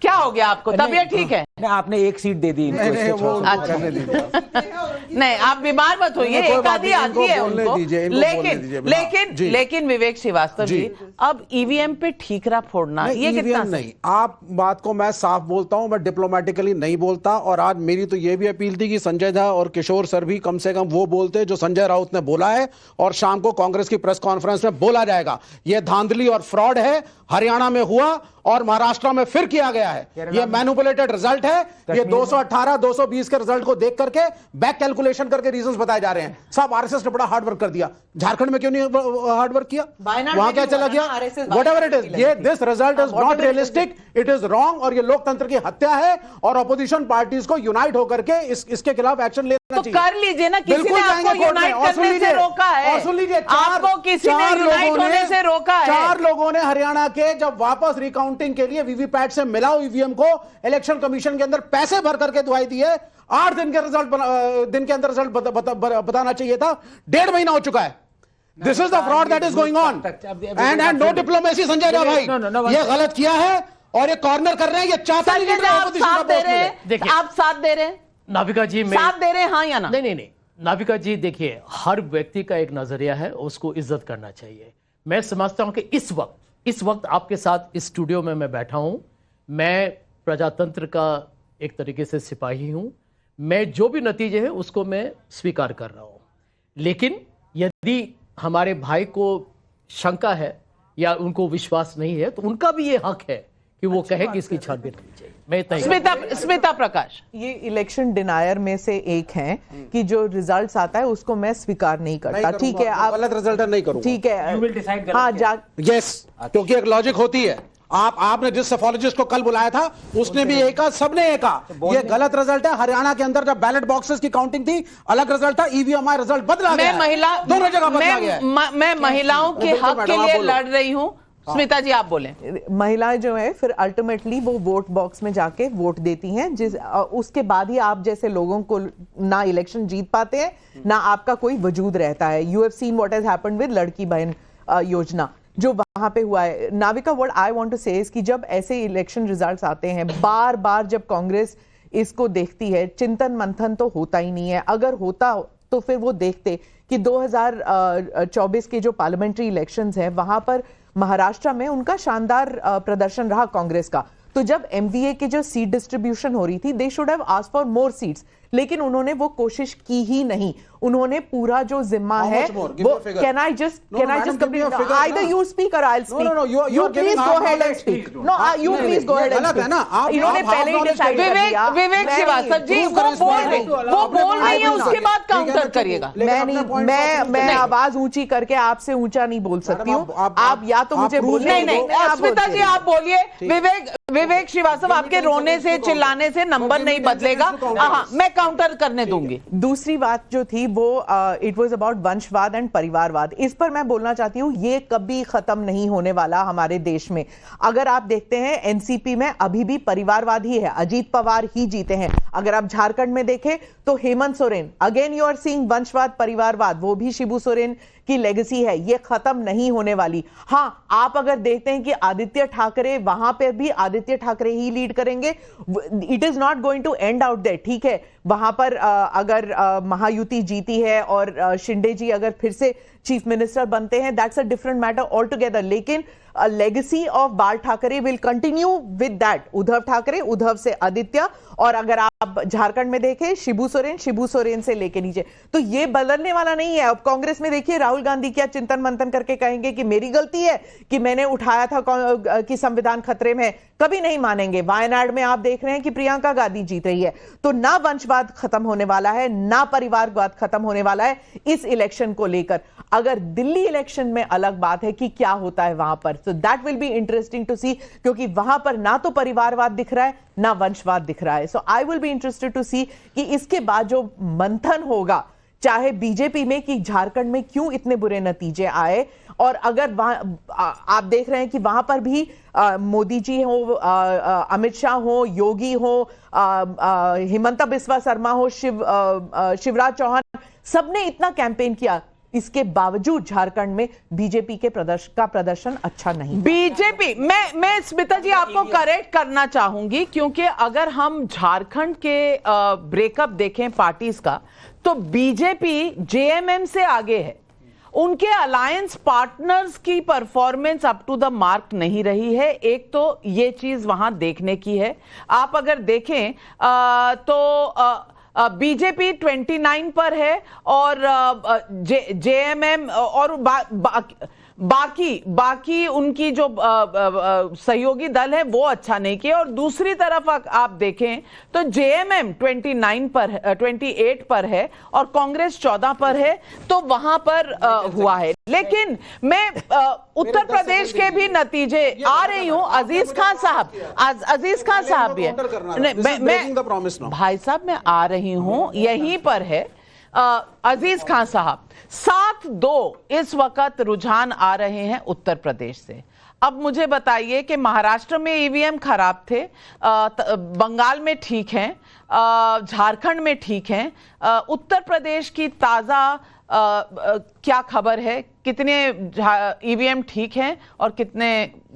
क्या हो गया आपको? तबीयत ठीक है? आपने एक सीट दे दी इनको। अच्छा नहीं, आप बीमार मत होइए, एक आधी आती है उनको, लेकिन विवेक श्रीवास्तव जी, अब ईवीएम पे ठीकरा फोड़ना ये कितना नहीं? आप बात को मैं साफ बोलता हूं, मैं डिप्लोमेटिकली नहीं बोलता। और आज मेरी तो ये भी अपील थी कि संजय झा और किशोर सर भी कम से कम वो बोलते जो संजय राउत ने बोला है और शाम को कांग्रेस की प्रेस कॉन्फ्रेंस में बोला जाएगा। ये धांधली और फ्रॉड है, हरियाणा में हुआ और महाराष्ट्र में फिर किया गया है। ये मैनिपुलेटेड रिजल्ट है। ये 218 220 के रिजल्ट को देख करके बैक कैलकुलेशन करके रीजंस बताए जा रहे हैं। साहब आरएसएस ने बड़ा हार्ड वर्क कर दिया, झारखंड में क्यों नहीं हार्ड वर्क किया? वहां क्या चला गया? व्हाटएवर इट इज, ये this result is not realistic, it is wrong और ये लोकतंत्र की हत्या है और अपोजिशन पार्टीज को यूनाइट होकर के इसके खिलाफ एक्शन लेना चाहिए। कर लीजिए ना, किसी ने आपको यूनाइट करने से रोका है? और सुन लीजिए, आपको किसी ने यूनाइट होने से रोका है? 4 लोगों ने हरियाणा के जब वापस रिकाउंटिंग के लिए वीवीपैट से मिलाओ ईवीएम को इलेक्शन कमीशन के अंदर पैसे भर करके दुआई दी है। 8 दिन के दिन के अंदर रिजल्ट बताना चाहिए था, 1.5 महीना हो चुका है। This is the fraud that is going on and no diplomacy. Sanjay Rao भाई ये गलत किया है और ये कॉर्नर कर रहे हैं। ये चाहता नहीं आप साथ दे रहे हैं, आप साथ दे रहे हैं नाविका जी, साथ दे रहे हैं, हाँ या ना? नहीं नाविका जी, देखिए हर व्यक्ति का एक नजरिया है, उसको इज्जत करना चाहिए। मैं समझता हूं कि इस वक्त आपके साथ इस स्टूडियो में मैं बैठा हूं, मैं प्रजातंत्र का एक तरीके से सिपाही हूं, मैं जो भी नतीजे हैं उसको मैं स्वीकार कर रहा हूं। लेकिन यदि हमारे भाई को शंका है या उनको विश्वास नहीं है तो उनका भी ये हक है कि वो कहे कि इसकी छानबीन होनी चाहिए। मैं स्मिता प्रकाश, ये इलेक्शन डिनायर में से एक हैं कि जो रिजल्ट्स आता है उसको मैं स्वीकार नहीं करता। ठीक है, आप गलत रिजल्ट नहीं करूंगा, ठीक है, हाँ यस, क्योंकि एक लॉजिक होती है। आपने जिस सेफोलॉजिस्ट को कल बुलाया था उसने भी एक कहा, सबने एक कहा ये गलत रिजल्ट है। हरियाणा के अंदर जब बैलेट बॉक्सेस की काउंटिंग थी अलग रिजल्ट था, ईवीएम रिजल्ट बदला गया। दोनों जगह बदला गया। मैं महिलाओं के हक के लिए लड़ रही हूँ। स्मिता जी आप बोलें। महिलाएं जो है फिर अल्टीमेटली वो वोट बॉक्स में जाके वोट देती हैं, उसके बाद ही आप जैसे लोगों को ना इलेक्शन जीत पाते हैं ना आपका कोई वजूद रहता है। You have seen what has happened with Ladki Bahin Yojana जो वहां पे हुआ है। Navika, what I want to say is कि जब ऐसे इलेक्शन रिजल्ट्स आते हैं बार बार, जब कांग्रेस इसको देखती है, चिंतन मंथन तो होता ही नहीं है। अगर होता तो फिर वो देखते कि 2024 के जो पार्लियामेंट्री इलेक्शंस हैं वहां पर महाराष्ट्र में उनका शानदार प्रदर्शन रहा कांग्रेस का। तो जब एमवीए के जो सीट डिस्ट्रीब्यूशन हो रही थी, they should have asked for more seats, लेकिन उन्होंने वो कोशिश की ही नहीं। उन्होंने पूरा जो जिम्मा है वो, can I just complete? Either you speak और I will speak. You please go ahead and speak. No, you please go ahead and speak. इन्होंने पहले ही डिसाइड कर लिया। विवेक श्रीवास्तव जी वो बोल रही है, उसके बाद काउंटर करिएगा। मैं आवाज ऊंची करके आपसे ऊंचा नहीं बोल सकती हूँ। आप या तो मुझे बोलने नहीं, स्मिता जी आप बोलिए। विवेक श्रीवास्तव, आपके रोने से चिल्लाने से नंबर नहीं बदलेगा। हाँ, मैं काउंटर करने दूंगी। दूसरी बात जो थी वो इट वाज अबाउट वंशवाद एंड परिवारवाद। इस पर मैं बोलना चाहती हूँ ये कभी खत्म नहीं होने वाला हमारे देश में। अगर आप देखते हैं एनसीपी में अभी भी परिवारवाद ही है, अजीत पवार ही जीते हैं। अगर आप झारखंड में देखें तो Hemant Soren, again you are seeing वंशवाद परिवारवाद, वो भी शिबू सोरेन की लेगेसी है, ये खत्म नहीं होने वाली। हाँ, आप अगर देखते हैं कि आदित्य ठाकरे, वहां पर भी आदित्य ठाकरे ही लीड करेंगे, it is not going to end out there. ठीक है, वहां पर अगर महायुति जीती है और शिंदे जी अगर फिर से चीफ मिनिस्टर बनते हैं, that's a different matter all together. लेकिन लेगेसी ऑफ बाल Thackeray will continue with that, Uddhav Thackeray, Uddhav से आदित्य, और अगर आप झारखंड में देखें शिबू सोरेन से लेके नीचे, तो ये बदलने वाला नहीं है। अब कांग्रेस में देखिए राहुल गांधी क्या चिंतन मंथन करके कहेंगे कि मेरी गलती है कि मैंने उठाया था कि संविधान खतरे में है, कभी नहीं मानेंगे। वायनाड में आप देख रहे हैं कि प्रियंका गांधी जीत रही है। तो ना वंशवाद खत्म होने वाला है, ना परिवारवाद खत्म होने वाला है इस इलेक्शन को लेकर। अगर दिल्ली इलेक्शन में अलग बात है कि क्या होता है वहां पर, so that will be interesting to see, क्योंकि वहां पर ना तो परिवारवाद दिख रहा है ना वंशवाद दिख रहा है। So I will be interested to see कि इसके बाद जो मंथन होगा, चाहे बीजेपी में, कि झारखंड में क्यों इतने बुरे नतीजे आए, और अगर वहां आप देख रहे हैं कि वहां पर भी मोदी जी हो, अमित शाह हो, योगी हो, हिमंता बिस्वा शर्मा हो, शिवराज चौहान, सबने इतना कैंपेन किया, इसके बावजूद झारखंड में बीजेपी के प्रदर्शन अच्छा नहीं। बीजेपी, मैं स्मिता जी आपको करेक्ट करना चाहूंगी, क्योंकि अगर हम झारखंड के ब्रेकअप देखें पार्टीज का, तो बीजेपी जेएमएम से आगे है। उनके अलायंस पार्टनर्स की performance up to the mark नहीं रही है। एक तो ये चीज वहां देखने की है। आप अगर देखें तो बीजेपी 29 पर है और जेएमएम और बाकी उनकी जो सहयोगी दल है वो अच्छा नहीं किया। और दूसरी तरफ आप देखें तो जेएमएम 28 पर है और कांग्रेस 14 पर है, तो वहां पर हुआ है। लेकिन मैं उत्तर प्रदेश के भी नतीजे आ रही हूं। अजीज खान साहब भी है, भाई साहब मैं आ रही हूं, यहीं पर है अजीज खान साहब। 7-2 इस वक्त रुझान आ रहे हैं उत्तर प्रदेश से। अब मुझे बताइए कि महाराष्ट्र में ईवीएम खराब थे, बंगाल में ठीक हैं, झारखंड में ठीक हैं, उत्तर प्रदेश की ताजा क्या खबर है? कितने ईवीएम ठीक हैं और कितने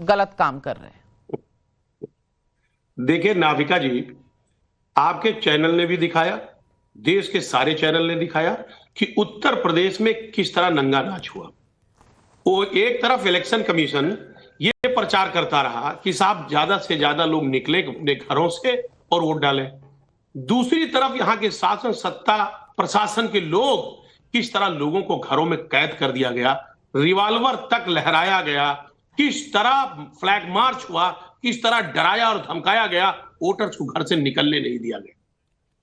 गलत काम कर रहे हैं? देखिए नाविका जी, आपके चैनल ने भी दिखाया, देश के सारे चैनल ने दिखाया कि उत्तर प्रदेश में किस तरह नंगा नाच हुआ। वो एक तरफ इलेक्शन कमीशन ये प्रचार करता रहा कि साहब ज्यादा से ज्यादा लोग निकले अपने घरों से और वोट डालें, दूसरी तरफ यहां के शासन सत्ता प्रशासन के लोग किस तरह लोगों को घरों में कैद कर दिया गया, रिवॉल्वर तक लहराया गया, किस तरह फ्लैग मार्च हुआ, किस तरह डराया और धमकाया गया, वोटर्स को घर से निकलने नहीं दिया गया।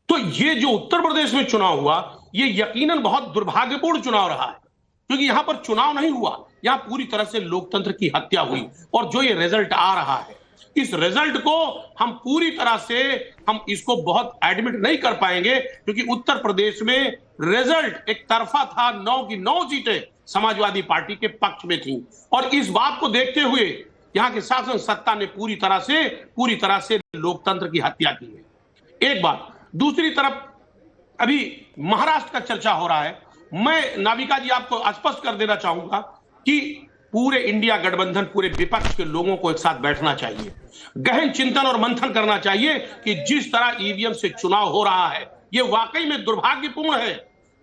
तो ये जो उत्तर प्रदेश में चुनाव हुआ, ये यकीनन बहुत दुर्भाग्यपूर्ण चुनाव रहा है, क्योंकि यहां पर चुनाव नहीं हुआ, यहां पूरी तरह से लोकतंत्र की हत्या हुई। और जो ये रिजल्ट आ रहा है, इस रिजल्ट को हम पूरी तरह से हम इसको बहुत एडमिट नहीं कर पाएंगे, क्योंकि उत्तर प्रदेश में रिजल्ट एक तरफा था। 9 की 9 सीटें समाजवादी पार्टी के पक्ष में थी। और इस बात को देखते हुए यहां के शासन सत्ता ने पूरी तरह से लोकतंत्र की हत्या की है। एक बात। दूसरी तरफ अभी महाराष्ट्र का चर्चा हो रहा है। मैं नाविका जी आपको स्पष्ट कर देना चाहूंगा कि पूरे इंडिया गठबंधन, पूरे विपक्ष के लोगों को एक साथ बैठना चाहिए, गहन चिंतन और मंथन करना चाहिए कि जिस तरह ईवीएम से चुनाव हो रहा है, यह वाकई में दुर्भाग्यपूर्ण है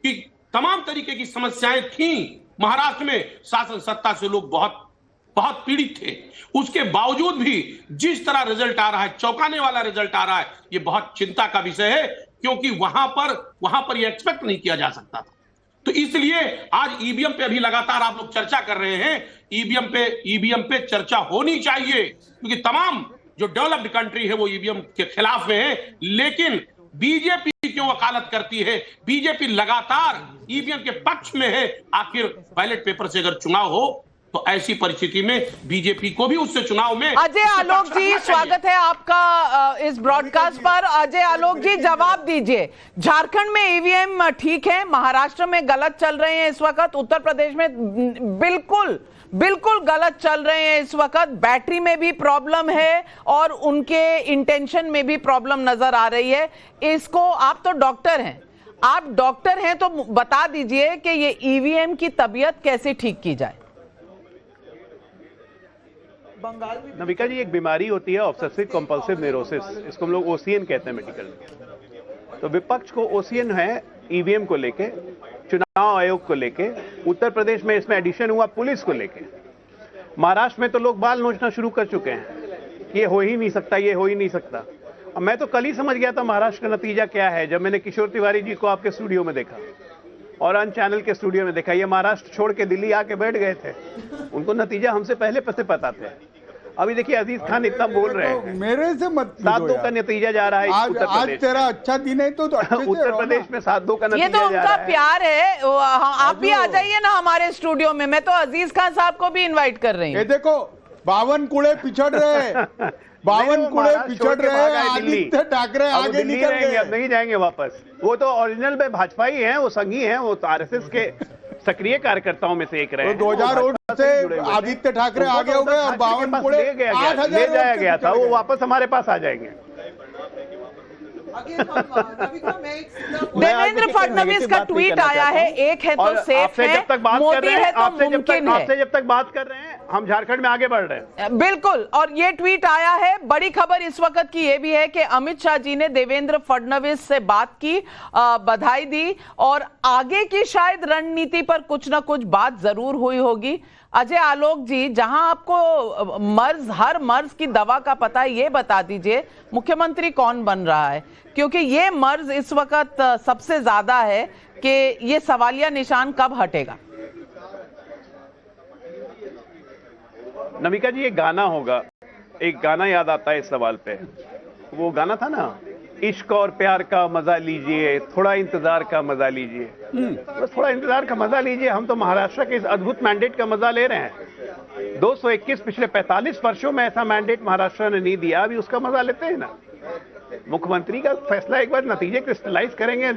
कि तमाम तरीके की समस्याएं थी महाराष्ट्र में, शासन सत्ता से लोग बहुत पीड़ित थे। उसके बावजूद भी जिस तरह रिजल्ट आ रहा है, चौंकाने वाला रिजल्ट आ रहा है, यह बहुत चिंता का विषय है, क्योंकि वहां पर यह एक्सपेक्ट नहीं किया जा सकता था। तो इसलिए आज ईवीएम पे अभी लगातार आप लोग चर्चा कर रहे हैं। ईवीएम पे चर्चा होनी चाहिए, क्योंकि तमाम जो डेवलप्ड कंट्री है वो ईवीएम के खिलाफ में है। लेकिन बीजेपी क्यों वकालत करती है? बीजेपी लगातार ईवीएम के पक्ष में है। आखिर बैलेट पेपर से अगर चुनाव हो तो ऐसी परिस्थिति में बीजेपी को भी उससे चुनाव में। अजय आलोक जी, स्वागत है आपका इस ब्रॉडकास्ट पर। अजय आलोक जी, जवाब दीजिए। झारखंड में ईवीएम ठीक है, महाराष्ट्र में गलत चल रहे हैं इस वक्त, उत्तर प्रदेश में बिल्कुल गलत चल रहे हैं इस वक्त। बैटरी में भी प्रॉब्लम है और उनके इंटेंशन में भी प्रॉब्लम नजर आ रही है। इसको, आप तो डॉक्टर हैं, तो बता दीजिए कि ये ईवीएम की तबीयत कैसे ठीक की जाए। नविका जी, एक बीमारी होती है ऑब्सेसिव कंपल्सिव न्यूरोसिस, इसको हम लोग ओसीएन कहते हैं मेडिकल में। तो विपक्ष को ओसीएन है ईवीएम को लेके, चुनाव आयोग को लेके, उत्तर प्रदेश में इसमें एडिशन हुआ पुलिस को लेके। महाराष्ट्र में तो लोग बाल नोचना शुरू कर चुके हैं, ये हो ही नहीं सकता, ये हो ही नहीं सकता। अब मैं तो कल ही समझ गया था महाराष्ट्र का नतीजा क्या है, जब मैंने किशोर तिवारी जी को आपके स्टूडियो में देखा और अन्य चैनल के स्टूडियो में देखा। ये महाराष्ट्र छोड़ के दिल्ली आके बैठ गए थे, उनको नतीजा हमसे पहले पता थे। अभी देखिए अजीज खान इतना बोल रहे हैं, मेरे से मत 7-2 का नतीजा जा रहा है आज तेरा अच्छा दिन है तो उत्तर प्रदेश में 7-2 का नतीजा ये तो उनका प्यार है। आप भी आ जाइए ना हमारे स्टूडियो में। मैं तो अजीज खान साहब को भी इनवाइट कर रही हूँ। ये देखो 52 कूड़े पिछड़ रहे हैं, 52 कूड़े पिछड़ रहे हैं। आदित्य ठाकरे आगे निकल गए, अब नहीं जाएंगे वापस। वो तो ओरिजिनल में भाजपा ही है, वो संघी है, वो आरएसएस के सक्रिय कार्यकर्ताओं में से एक रहे। 2000 वोट से आदित्य ठाकरे आगे हो गए और 52 कूड़े ले जाया गया था, वो वापस हमारे पास आ जाएंगे। देवेंद्र फडणवीस का ट्वीट आया है, एक है तो सेफ है, मोदी है तो मुमकिन है। आपसे जब तक बात कर रहे हैं हम झारखंड में आगे बढ़ रहे हैं। बिल्कुल, और ये ट्वीट आया है। बड़ी खबर इस वक्त की ये भी है कि अमित शाह जी ने देवेंद्र फडणवीस से बात की, बधाई दी और आगे की शायद रणनीति पर कुछ ना कुछ बात जरूर हुई होगी। अजय आलोक जी, जहां आपको हर मर्ज की दवा का पता है, ये बता दीजिए मुख्यमंत्री कौन बन रहा है, क्योंकि ये मर्ज इस वक्त सबसे ज्यादा है कि ये सवालिया निशान कब हटेगा। नमिका जी, एक गाना होगा, एक गाना याद आता है इस सवाल पे। वो गाना था ना, इश्क और प्यार का मजा लीजिए, थोड़ा इंतजार का मजा लीजिए। बस थोड़ा इंतजार का मजा लीजिए। हम तो महाराष्ट्र के इस अद्भुत मैंडेट का मजा ले रहे हैं। 221 पिछले 45 वर्षों में ऐसा मैंडेट महाराष्ट्र ने नहीं दिया, अभी उसका मजा लेते हैं ना। मुख्यमंत्री का फैसला एक बार नतीजे क्रिस्टलाइज करेंगे।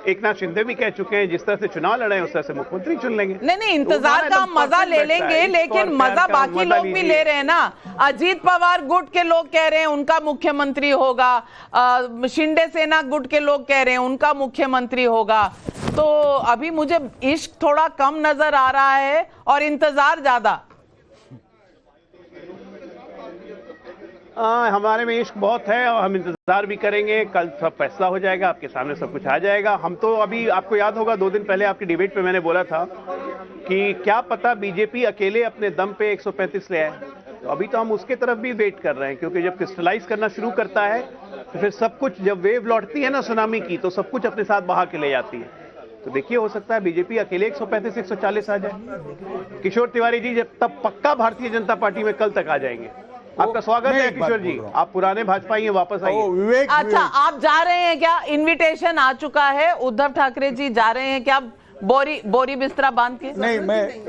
एकनाथ शिंदे भी कह चुके हैं, जिस तरह से चुनाव लड़े हैं उस तरह से मुख्यमंत्री चुन लेंगे। नहीं, इंतजार का मजा ले लेंगे, लेकिन मजा बाकी लोग भी ले रहे हैं ना। अजीत पवार गुट के लोग कह रहे हैं उनका मुख्यमंत्री होगा, शिंदे सेना गुट के लोग कह रहे हैं उनका मुख्यमंत्री होगा। तो अभी मुझे इश्क थोड़ा कम नजर आ रहा है और इंतजार ज्यादा। हमारे में इश्क बहुत है और हम इंतजार भी करेंगे। कल सब फैसला हो जाएगा, आपके सामने सब कुछ आ जाएगा। हम तो अभी, आपको याद होगा 2 दिन पहले आपकी डिबेट पे मैंने बोला था कि क्या पता बीजेपी अकेले अपने दम पे 135 ले आए। तो अभी तो हम उसके तरफ भी वेट कर रहे हैं, क्योंकि जब क्रिस्टलाइज करना शुरू करता है तो फिर सब कुछ, जब वेव लौटती है ना सुनामी की, तो सब कुछ अपने साथ बहा के ले जाती है। तो देखिए, हो सकता है बीजेपी अकेले 135 140 आ जाए। किशोर तिवारी जी जब तब पक्का भारतीय जनता पार्टी में कल तक आ जाएंगे। आपका स्वागत है किशोर जी, आप पुराने भाजपा ही वापस आइए। अच्छा, आप जा रहे हैं क्या? इनविटेशन आ चुका है, उद्धव ठाकरे जी जा रहे हैं क्या बोरी बिस्तरा बांध के? नहीं,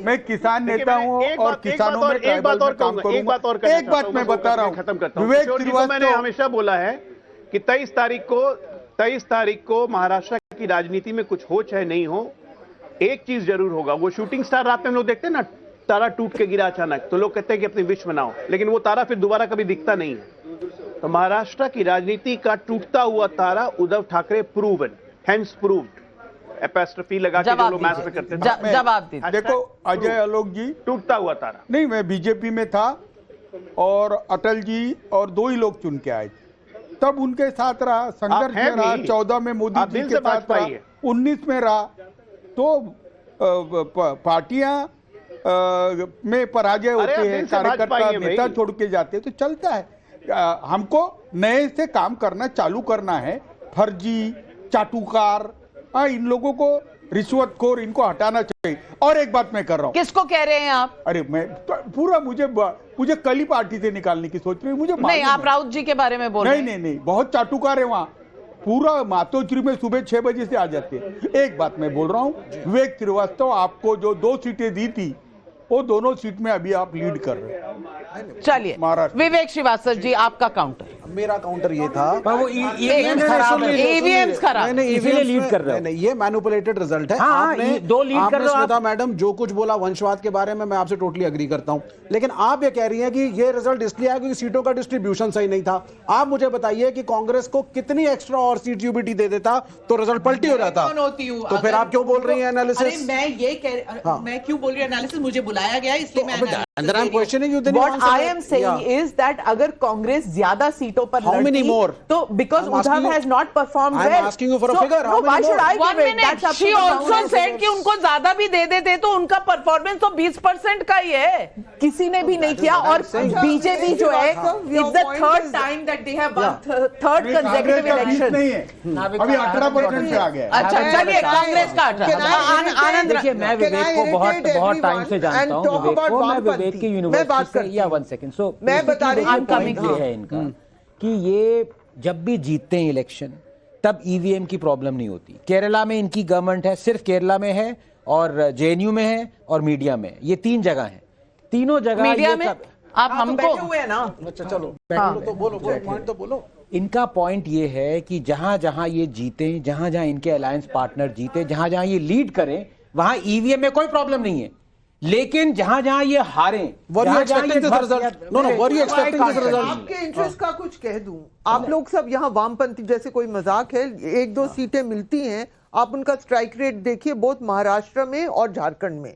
मैं किसान नेता हूँ और किसानों में एक बात मैं बता रहा हूँ, खत्म करता हूँ। विवेक श्रीवास्तव, मैंने हमेशा बोला है कि 23 तारीख को महाराष्ट्र की राजनीति में कुछ हो चाहे नहीं हो, एक चीज जरूर होगा। वो शूटिंग स्टार रात में हम लोग देखते हैं ना, तारा टूट के गिरा अचानक, तो लोग कहते हैं कि अपनी विश मनाओ, लेकिन वो तारा फिर दोबारा कभी दिखता नहीं है। तो महाराष्ट्र की राजनीति का टूटता हुआ तारा Uddhav Thackeray proven, hence proved, apostrophe लगा के जो लोग मैच में करते थे। जवाब दीजिए। देखो अजय आलोक जी, टूटता हुआ तारा नहीं, मैं बीजेपी में था और अटल जी और 2 ही लोग चुन के आए, तब उनके साथ रहा, संघर्ष में रहा, 14 में मोदी जी के साथ रहा, 19 में रहा। तो पार्टियां में पराजय होते हैं, कार्यकर्ता नेता छोड़ के जाते हैं, तो चलता है। हमको नए से काम करना चालू करना है। फर्जी, चाटुकार, इन लोगों को, रिश्वतखोर, इनको हटाना चाहिए। और एक बात मैं कर रहा हूँ। किसको कह रहे हैं आप? अरे मैं पूरा, मुझे कल ही पार्टी से निकालने की सोच रही हूँ, मुझे नहीं, आप राउत जी के बारे में बोल रहे हैं? नहीं, बहुत चाटुकार है वहाँ। पूरा मातोश्री में सुबह 6 बजे से आ जाते हैं। एक बात मैं बोल रहा हूँ, विवेक श्रीवास्तव, आपको जो 2 सीटें दी थी, वो दोनों सीट में अभी आप लीड कर रहे हैं। चलिए, विवेक श्रीवास्तव जी, आपका काउंटर। मेरा काउंटर ये था, वो ईवीएम्स खराब, इसीलिए लीड कर रहे हो। नहीं, ये मैनिपुलेटेड रिजल्ट है। आपने 2 लीड कर रहे हो। स्मिता मैडम जो कुछ बोला वंशवाद के बारे में, मैं आपसे टोटली एग्री करता हूं, लेकिन आप ये कह रही हैं कि ये रिजल्ट इसलिए आया क्योंकि सीटों का डिस्ट्रीब्यूशन सही नहीं था। आप मुझे बताइए कि कांग्रेस को कितनी एक्स्ट्रा और सीट यूबीटी दे देता तो रिजल्ट पलटी हो जाता। तो फिर आप क्यों बोल रही हैं एनालिसिस? मैं क्यों बोल रही हूँ एनालिसिस? मुझे बुलाया गया इसलिए मैं What I am saying is that अगर कांग्रेस ज्यादा सीटों पर लड़ती तो because Uddhav has not performed well. I'm asking you for a figure. No, why should I give it? That's up to She also said कि उनको ज्यादा भी दे देते तो उनका परफॉर्मेंस तो 20% का ही है। किसी ने भी नहीं किया। और बीजेपी जो है it's the third time that they have won third consecutive election. अभी 18% पे आ गया। अच्छा, चलिए कांग्रेस का आनंद। देखिए, मैं विवेक को बहुत टाइम से जानता हूँ। मैं विवेक की यूनिवर्सिटी से, या 1 सेकंड, सो मैं बता रही हूँ है इनका कि ये जब भी जीतते हैं इलेक्शन तब ईवीएम की प्रॉब्लम नहीं होती। केरला में इनकी गवर्नमेंट है, सिर्फ केरला में है, और जेएनयू में है, और मीडिया में है। ये 3 जगह हैं, तीनों जगह मीडिया में आप हमको हुए हैं ना। अच्छा, चलो तो बोलो, पॉइंट तो बोलो। इनका पॉइंट ये है कि जहां जहां ये जीते, जहां जहां इनके अलायंस पार्टनर जीते, जहां जहां ये लीड करें, वहां ईवीएम में कोई प्रॉब्लम नहीं है। लेकिन जहां जहां ये हारें, आपके इंटरेस्ट का कुछ कह दूं, आप लोग सब यहाँ वामपंथी जैसे कोई मजाक है, 1-2 सीटें मिलती हैं, आप उनका स्ट्राइक रेट देखिए, बहुत महाराष्ट्र में और झारखंड में।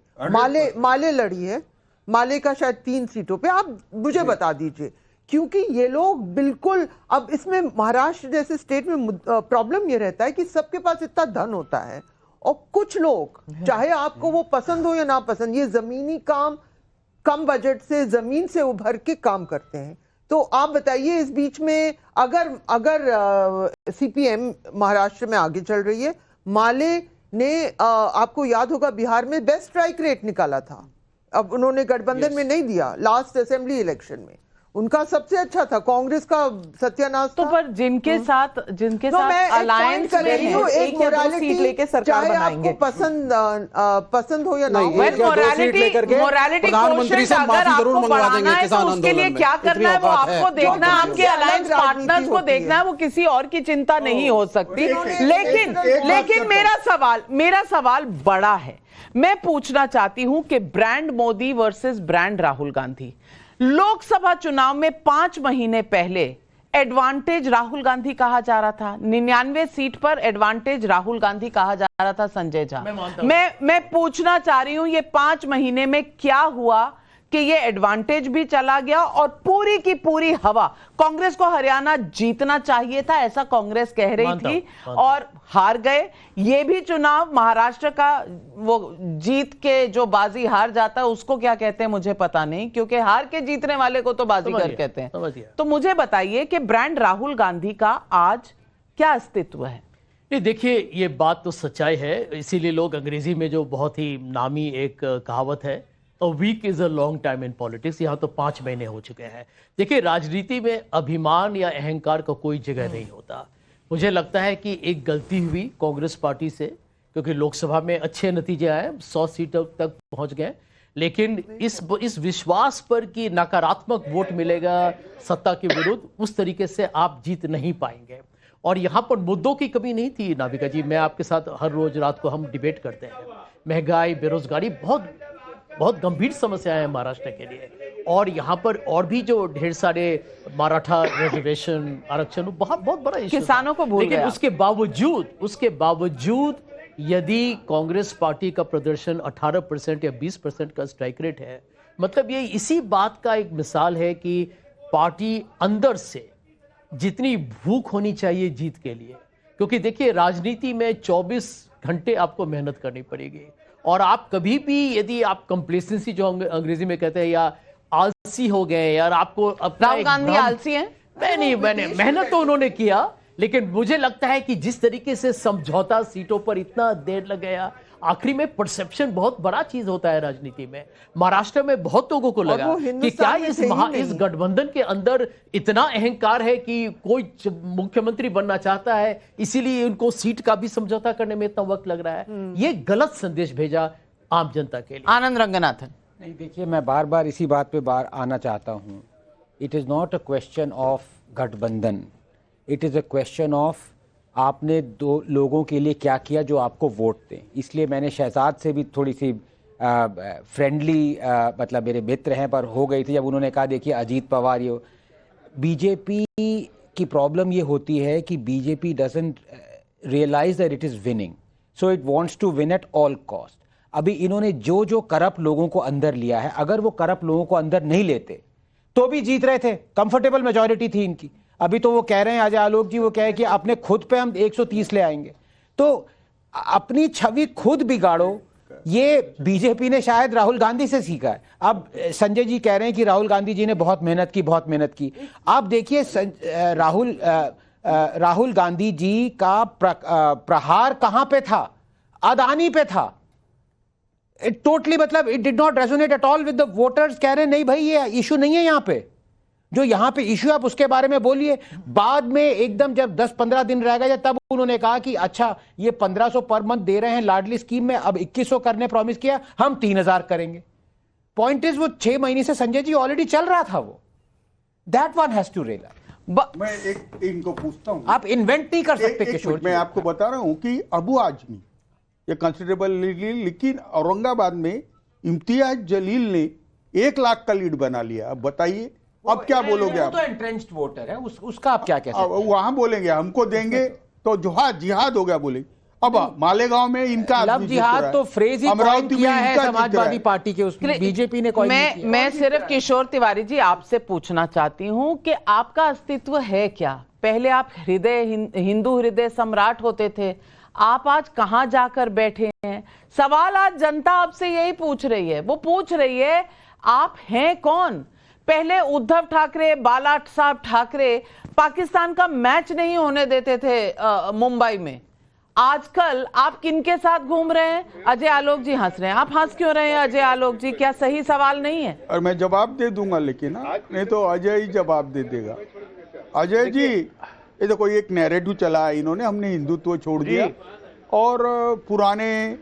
माले लड़ी है, माले का शायद 3 सीटों पे। आप मुझे बता दीजिए, क्योंकि ये लोग बिल्कुल, अब इसमें महाराष्ट्र जैसे स्टेट में प्रॉब्लम ये रहता है कि सबके पास इतना धन होता है, और कुछ लोग, चाहे आपको वो पसंद हो या ना पसंद, ये जमीनी काम कम बजट से, जमीन से उभर के काम करते हैं। तो आप बताइए, इस बीच में अगर सीपीएम महाराष्ट्र में आगे चल रही है, माले ने आपको याद होगा बिहार में बेस्ट स्ट्राइक रेट निकाला था, अब उन्होंने गठबंधन में नहीं दिया लास्ट असेंबली इलेक्शन में, उनका सबसे अच्छा था, कांग्रेस का सत्यानाश तो था। पर जिनके साथ अलायंस कर रही हूँ, एक मोरालिटी लेके सरकार बनाएंगे, पसंद हो या ना हो, मोरालिटी प्रधानमंत्री से माफी जरूर मंगवा देंगे किसान उसके लिए आंदोलन में। क्या करना है वो आपको देखना है, आपके अलायंस पार्टनर्स को देखना है, वो किसी और की चिंता नहीं हो सकती। लेकिन मेरा सवाल बड़ा है। मैं पूछना चाहती हूं कि brand Modi versus brand Rahul Gandhi, Lok Sabha चुनाव में 5 महीने पहले एडवांटेज राहुल गांधी कहा जा रहा था, 99 सीट पर एडवांटेज राहुल गांधी कहा जा रहा था संजय झा। मैं पूछना चाह रही हूं ये 5 महीने में क्या हुआ कि ये एडवांटेज भी चला गया और पूरी की पूरी हवा, कांग्रेस को हरियाणा जीतना चाहिए था ऐसा कांग्रेस कह रही थी और हार गए। ये भी चुनाव महाराष्ट्र का वो जीत के जो बाजी हार जाता है उसको क्या कहते हैं मुझे पता नहीं, क्योंकि हार के जीतने वाले को तो बाजीगर कहते हैं। तो मुझे बताइए कि ब्रांड राहुल गांधी का आज क्या अस्तित्व है? नहीं, देखिए ये बात तो सच्चाई है, इसीलिए लोग अंग्रेजी में जो बहुत ही नामी एक कहावत है, A week is a long time in politics, यहाँ तो 5 महीने हो चुके हैं। देखिए राजनीति में अभिमान या अहंकार का कोई जगह नहीं होता। मुझे लगता है कि एक गलती हुई कांग्रेस पार्टी से, क्योंकि लोकसभा में अच्छे नतीजे आए, 100 सीटों तक पहुंच गए, लेकिन इस विश्वास पर कि नकारात्मक वोट मिलेगा सत्ता के विरुद्ध, उस तरीके से आप जीत नहीं पाएंगे। और यहाँ पर मुद्दों की कमी नहीं थी नाविका जी, मैं आपके साथ हर रोज रात को हम डिबेट करते हैं। महंगाई, बेरोजगारी बहुत गंभीर समस्या है महाराष्ट्र के लिए, और यहाँ पर और भी जो ढेर सारे मराठा रिजर्वेशन, आरक्षण, बहुत बड़ा इशू, किसानों को भूल लेकिन उसके बावजूद यदि कांग्रेस पार्टी का प्रदर्शन 18% या 20% का स्ट्राइक रेट है, मतलब ये इसी बात का एक मिसाल है कि पार्टी अंदर से जितनी भूख होनी चाहिए जीत के लिए, क्योंकि देखिए राजनीति में 24 घंटे आपको मेहनत करनी पड़ेगी, और आप कभी भी यदि आप कंप्लेसेंसी जो अंग्रेजी में कहते हैं या आलसी हो गए यार, आपको राहुल गांधी आलसी हैं? मैंने मेहनत तो उन्होंने किया, लेकिन मुझे लगता है कि जिस तरीके से समझौता सीटों पर इतना देर लग गया, आखिरी में परसेप्शन बहुत बड़ा चीज होता है राजनीति में। महाराष्ट्र में बहुत लोगों को लगा कि क्या इस गठबंधन के अंदर इतना अहंकार है कि कोई मुख्यमंत्री बनना चाहता है, इसीलिए उनको सीट का भी समझौता करने में इतना वक्त लग रहा है। ये गलत संदेश भेजा आम जनता के लिए। आनंद रंगनाथन। नहीं, देखिए मैं बार बार इसी बात पे आना चाहता हूँ। It is not a question of गठबंधन, it is a question of आपने 2 लोगों के लिए क्या किया जो आपको वोट दें। इसलिए मैंने शहजाद से भी थोड़ी सी फ्रेंडली मतलब मेरे मित्र हैं पर हो गई थी जब उन्होंने कहा देखिए अजीत पवार ये, बीजेपी की प्रॉब्लम ये होती है कि BJP doesn't realise that it is winning, so it wants to win at all cost. अभी इन्होंने जो करप्ट लोगों को अंदर लिया है, अगर वो करप्ट लोगों को अंदर नहीं लेते तो भी जीत रहे थे, कंफर्टेबल मेजॉरिटी थी इनकी। अभी तो वो कह रहे हैं आज आलोक जी, वो कह कि अपने खुद पे हम 130 ले आएंगे, तो अपनी छवि खुद बिगाड़ो। ये बीजेपी ने शायद राहुल गांधी से सीखा है। अब संजय जी कह रहे हैं कि राहुल गांधी जी ने बहुत मेहनत की। आप देखिए राहुल गांधी जी का प्रहार कहां पे था? अदानी पे था। इट टोटली मतलब it did not resonate at all with the voters. कह रहे हैं नहीं भाई ये इशू नहीं है यहाँ पे, जो यहाँ पे इशू आप उसके बारे में बोलिए। बाद में एकदम जब 10-15 दिन रह गए तब उन्होंने कहा कि अच्छा ये 1500 पर मंथ दे रहे हैं लाडली स्कीम में, अब 2100 करने प्रॉमिस किया, हम 3000 करेंगे। पॉइंट इज वो 6 महीने से संजय जी ऑलरेडी चल रहा था वो। That one has to realise. मैं एक इनको पूछता हूं, आप इन्वेंट नहीं कर सकते किशोर। मैं आपको बता रहा हूं कि अबू आजमी ये कंसिडरेबल लीड, लेकिन औरंगाबाद में इम्तियाज जलील ने 1 लाख का लीड बना लिया। अब बताइए अब क्या बोलोगे आप? तो एंट्रेंस्ड वोटर है, उसका आप क्या कह सकते हैं? वहां बोलेंगे हमको देंगे तो जिहाद हो गया बोले। अब मालेगांव में इनका लव जिहाद तो फ्रेज ही कॉइन किया है समाजवादी पार्टी के, उसमें बीजेपी ने कॉइन नहीं किया। मैं सिर्फ किशोर तिवारी जी आपसे पूछना चाहती हूं कि आपका अस्तित्व है क्या? पहले आप हिंदू हृदय सम्राट होते थे, आप आज कहां जाकर बैठे हैं? सवाल आज जनता आपसे यही पूछ रही है। वो पूछ रही है आप हैं कौन? पहले उद्धव ठाकरे, बाला साहब ठाकरे पाकिस्तान का मैच नहीं होने देते थे मुंबई में। आजकल आप किनके साथ घूम रहे हैं? अजय आलोक जी हंस रहे हैं, आप हंस क्यों रहे हैं अजय आलोक जी? क्या सही सवाल नहीं है? और मैं जवाब दे दूंगा, लेकिन नहीं तो अजय ही जवाब दे देगा। अजय जी, ये देखो एक नैरेटिव चला है इन्होंने, हमने हिंदुत्व छोड़ दिया और पुराने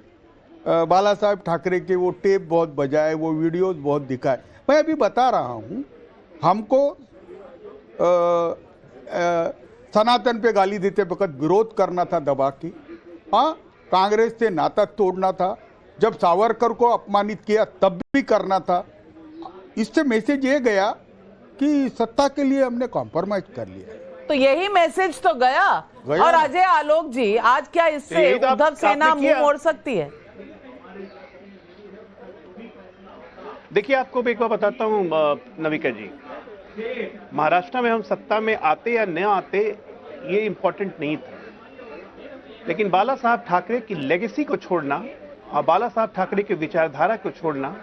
बाला साहब ठाकरे के वो टेप बहुत बजाए, वो वीडियोस बहुत दिखाए। मैं अभी बता रहा हूँ, हमको सनातन पे गाली देते वक्त विरोध करना था दबा के। हाँ, कांग्रेस से नाता तोड़ना था, जब सावरकर को अपमानित किया तब भी करना था। इससे मैसेज ये गया कि सत्ता के लिए हमने कॉम्प्रोमाइज कर लिया। तो यही मैसेज तो गया। और अजय आलोक जी, आज क्या इससे उद्धव सेना मुंह मोड़ सकती है? देखिए, आपको भी एक बार बताता हूं नविका जी, महाराष्ट्र में हम सत्ता में आते या न आते ये इंपॉर्टेंट नहीं था, लेकिन बाला साहब ठाकरे की लेगेसी को छोड़ना और बाला साहब ठाकरे की विचारधारा को छोड़ना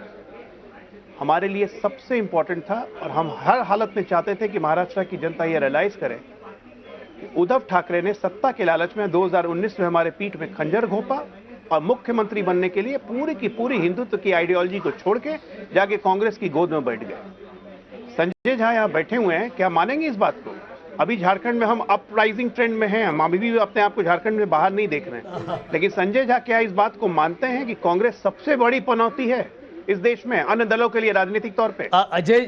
हमारे लिए सबसे इंपॉर्टेंट था। और हम हर हालत में चाहते थे कि महाराष्ट्र की जनता ये रियलाइज करे कि उद्धव ठाकरे ने सत्ता के लालच में 2019 में हमारे पीठ में खंजर घोंपा और मुख्यमंत्री बनने के लिए पूरी की पूरी हिंदुत्व की आइडियोलॉजी को छोड़ के जाके कांग्रेस की गोद में बैठ गए। संजय झा यहाँ बैठे हुए हैं, क्या मानेंगे इस बात को? अभी झारखंड में हम अपराइजिंग ट्रेंड में हैं, हम अभी भी अपने आप को झारखंड में बाहर नहीं देख रहे हैं, लेकिन संजय झा क्या इस बात को मानते हैं कि कांग्रेस सबसे बड़ी पनौती है इस देश में अन्य दलों के लिए राजनीतिक तौर पे? अजय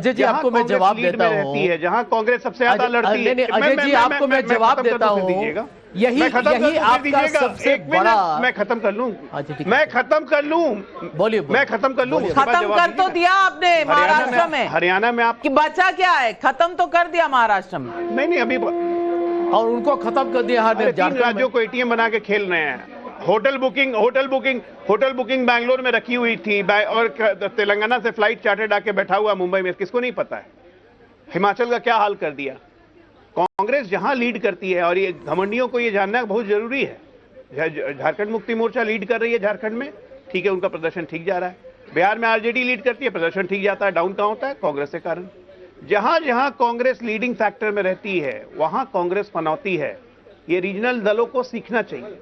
जी, आपको मैं जवाब देता हूं, जहां कांग्रेस सबसे ज्यादा लड़ती है। अजय जी, आपको मैं जवाब देता हूं, यही आपका सबसे बड़ा। मैं खत्म कर लूं, मैं खत्म कर लूं, बोलिए, मैं खत्म कर लूं। खत्म कर तो दिया आपने महाराष्ट्र में, हरियाणा में आप बचा क्या है? खत्म तो कर दिया महाराष्ट्र में। नहीं, अभी और उनको खत्म कर दिया। 3 राज्यों को एटीएम बना के खेल रहे हैं। होटल बुकिंग बैंगलोर में रखी हुई थी और तेलंगाना से फ्लाइट चार्टर्ड आके बैठा हुआ मुंबई में, किसको नहीं पता है? हिमाचल का क्या हाल कर दिया। कांग्रेस जहां लीड करती है, और ये घमंडियों को ये जानना बहुत जरूरी है, झारखंड मुक्ति मोर्चा लीड कर रही है झारखंड में, ठीक है, उनका प्रदर्शन ठीक जा रहा है। बिहार में आरजेडी लीड करती है, प्रदर्शन ठीक जाता है। डाउन कहां होता है? कांग्रेस के कारण। जहां जहां कांग्रेस लीडिंग फैक्टर में रहती है वहां कांग्रेस पनौती है। ये रीजनल दलों को सीखना चाहिए।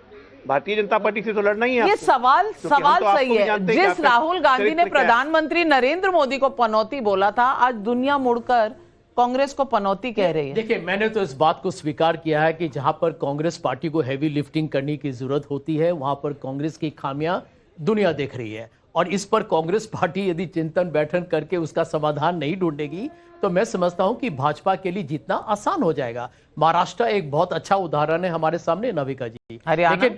भारतीय जनता पार्टी से तो लड़ना ही है। ये सवाल सही है। जिस राहुल गांधी ने प्रधानमंत्री नरेंद्र मोदी को पनौती बोला था, आज दुनिया मुड़कर कांग्रेस को पनौती कह रही है। देखिए, मैंने तो इस बात को स्वीकार किया है कि जहां पर कांग्रेस पार्टी को हैवी लिफ्टिंग करने की जरूरत होती है, वहां पर कांग्रेस की खामियां दुनिया देख रही है। और इस पर कांग्रेस पार्टी यदि चिंतन बैठन करके उसका समाधान नहीं ढूंढेगी तो मैं समझता हूं कि भाजपा के लिए जीतना आसान हो जाएगा। महाराष्ट्र एक बहुत अच्छा उदाहरण है हमारे सामने, नविका जी।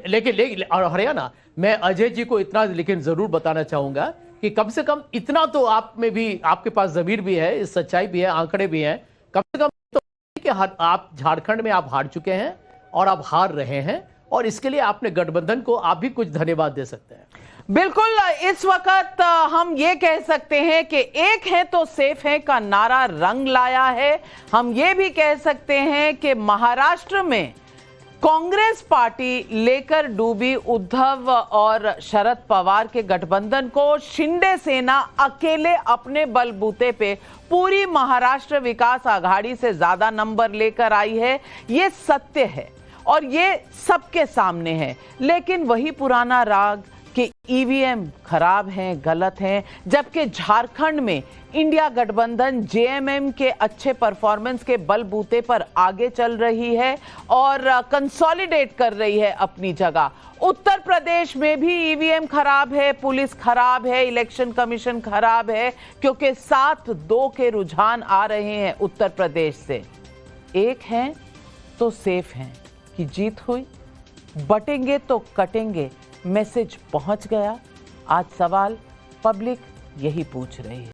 लेकिन और हरियाणा, मैं अजय जी को इतना लेकिन जरूर बताना चाहूंगा कि कम से कम इतना तो आप में भी, आपके पास जमीर भी है, सच्चाई भी है, आंकड़े भी हैं, कम से कम तो कि आप झारखंड में आप हार चुके हैं और आप हार रहे हैं, और इसके लिए आपने गठबंधन को आप भी कुछ धन्यवाद दे सकते हैं। बिल्कुल, इस वक्त हम ये कह सकते हैं कि एक है तो सेफ है का नारा रंग लाया है। हम ये भी कह सकते हैं कि महाराष्ट्र में कांग्रेस पार्टी लेकर डूबी उद्धव और शरद पवार के गठबंधन को शिंदे सेना अकेले अपने बलबूते पे पूरी महाराष्ट्र विकास आघाड़ी से ज्यादा नंबर लेकर आई है। ये सत्य है और ये सबके सामने है। लेकिन वही पुराना राग कि ईवीएम खराब हैं, गलत हैं, जबकि झारखंड में इंडिया गठबंधन जेएमएम के अच्छे परफॉर्मेंस के बलबूते पर आगे चल रही है और कंसोलिडेट कर रही है अपनी जगह। उत्तर प्रदेश में भी ईवीएम खराब है, पुलिस खराब है, इलेक्शन कमीशन खराब है, क्योंकि 7-2 के रुझान आ रहे हैं उत्तर प्रदेश से। एक हैं तो सेफ हैं कि जीत हुई, बटेंगे तो कटेंगे, मैसेज पहुंच गया। आज सवाल पब्लिक यही पूछ रही है।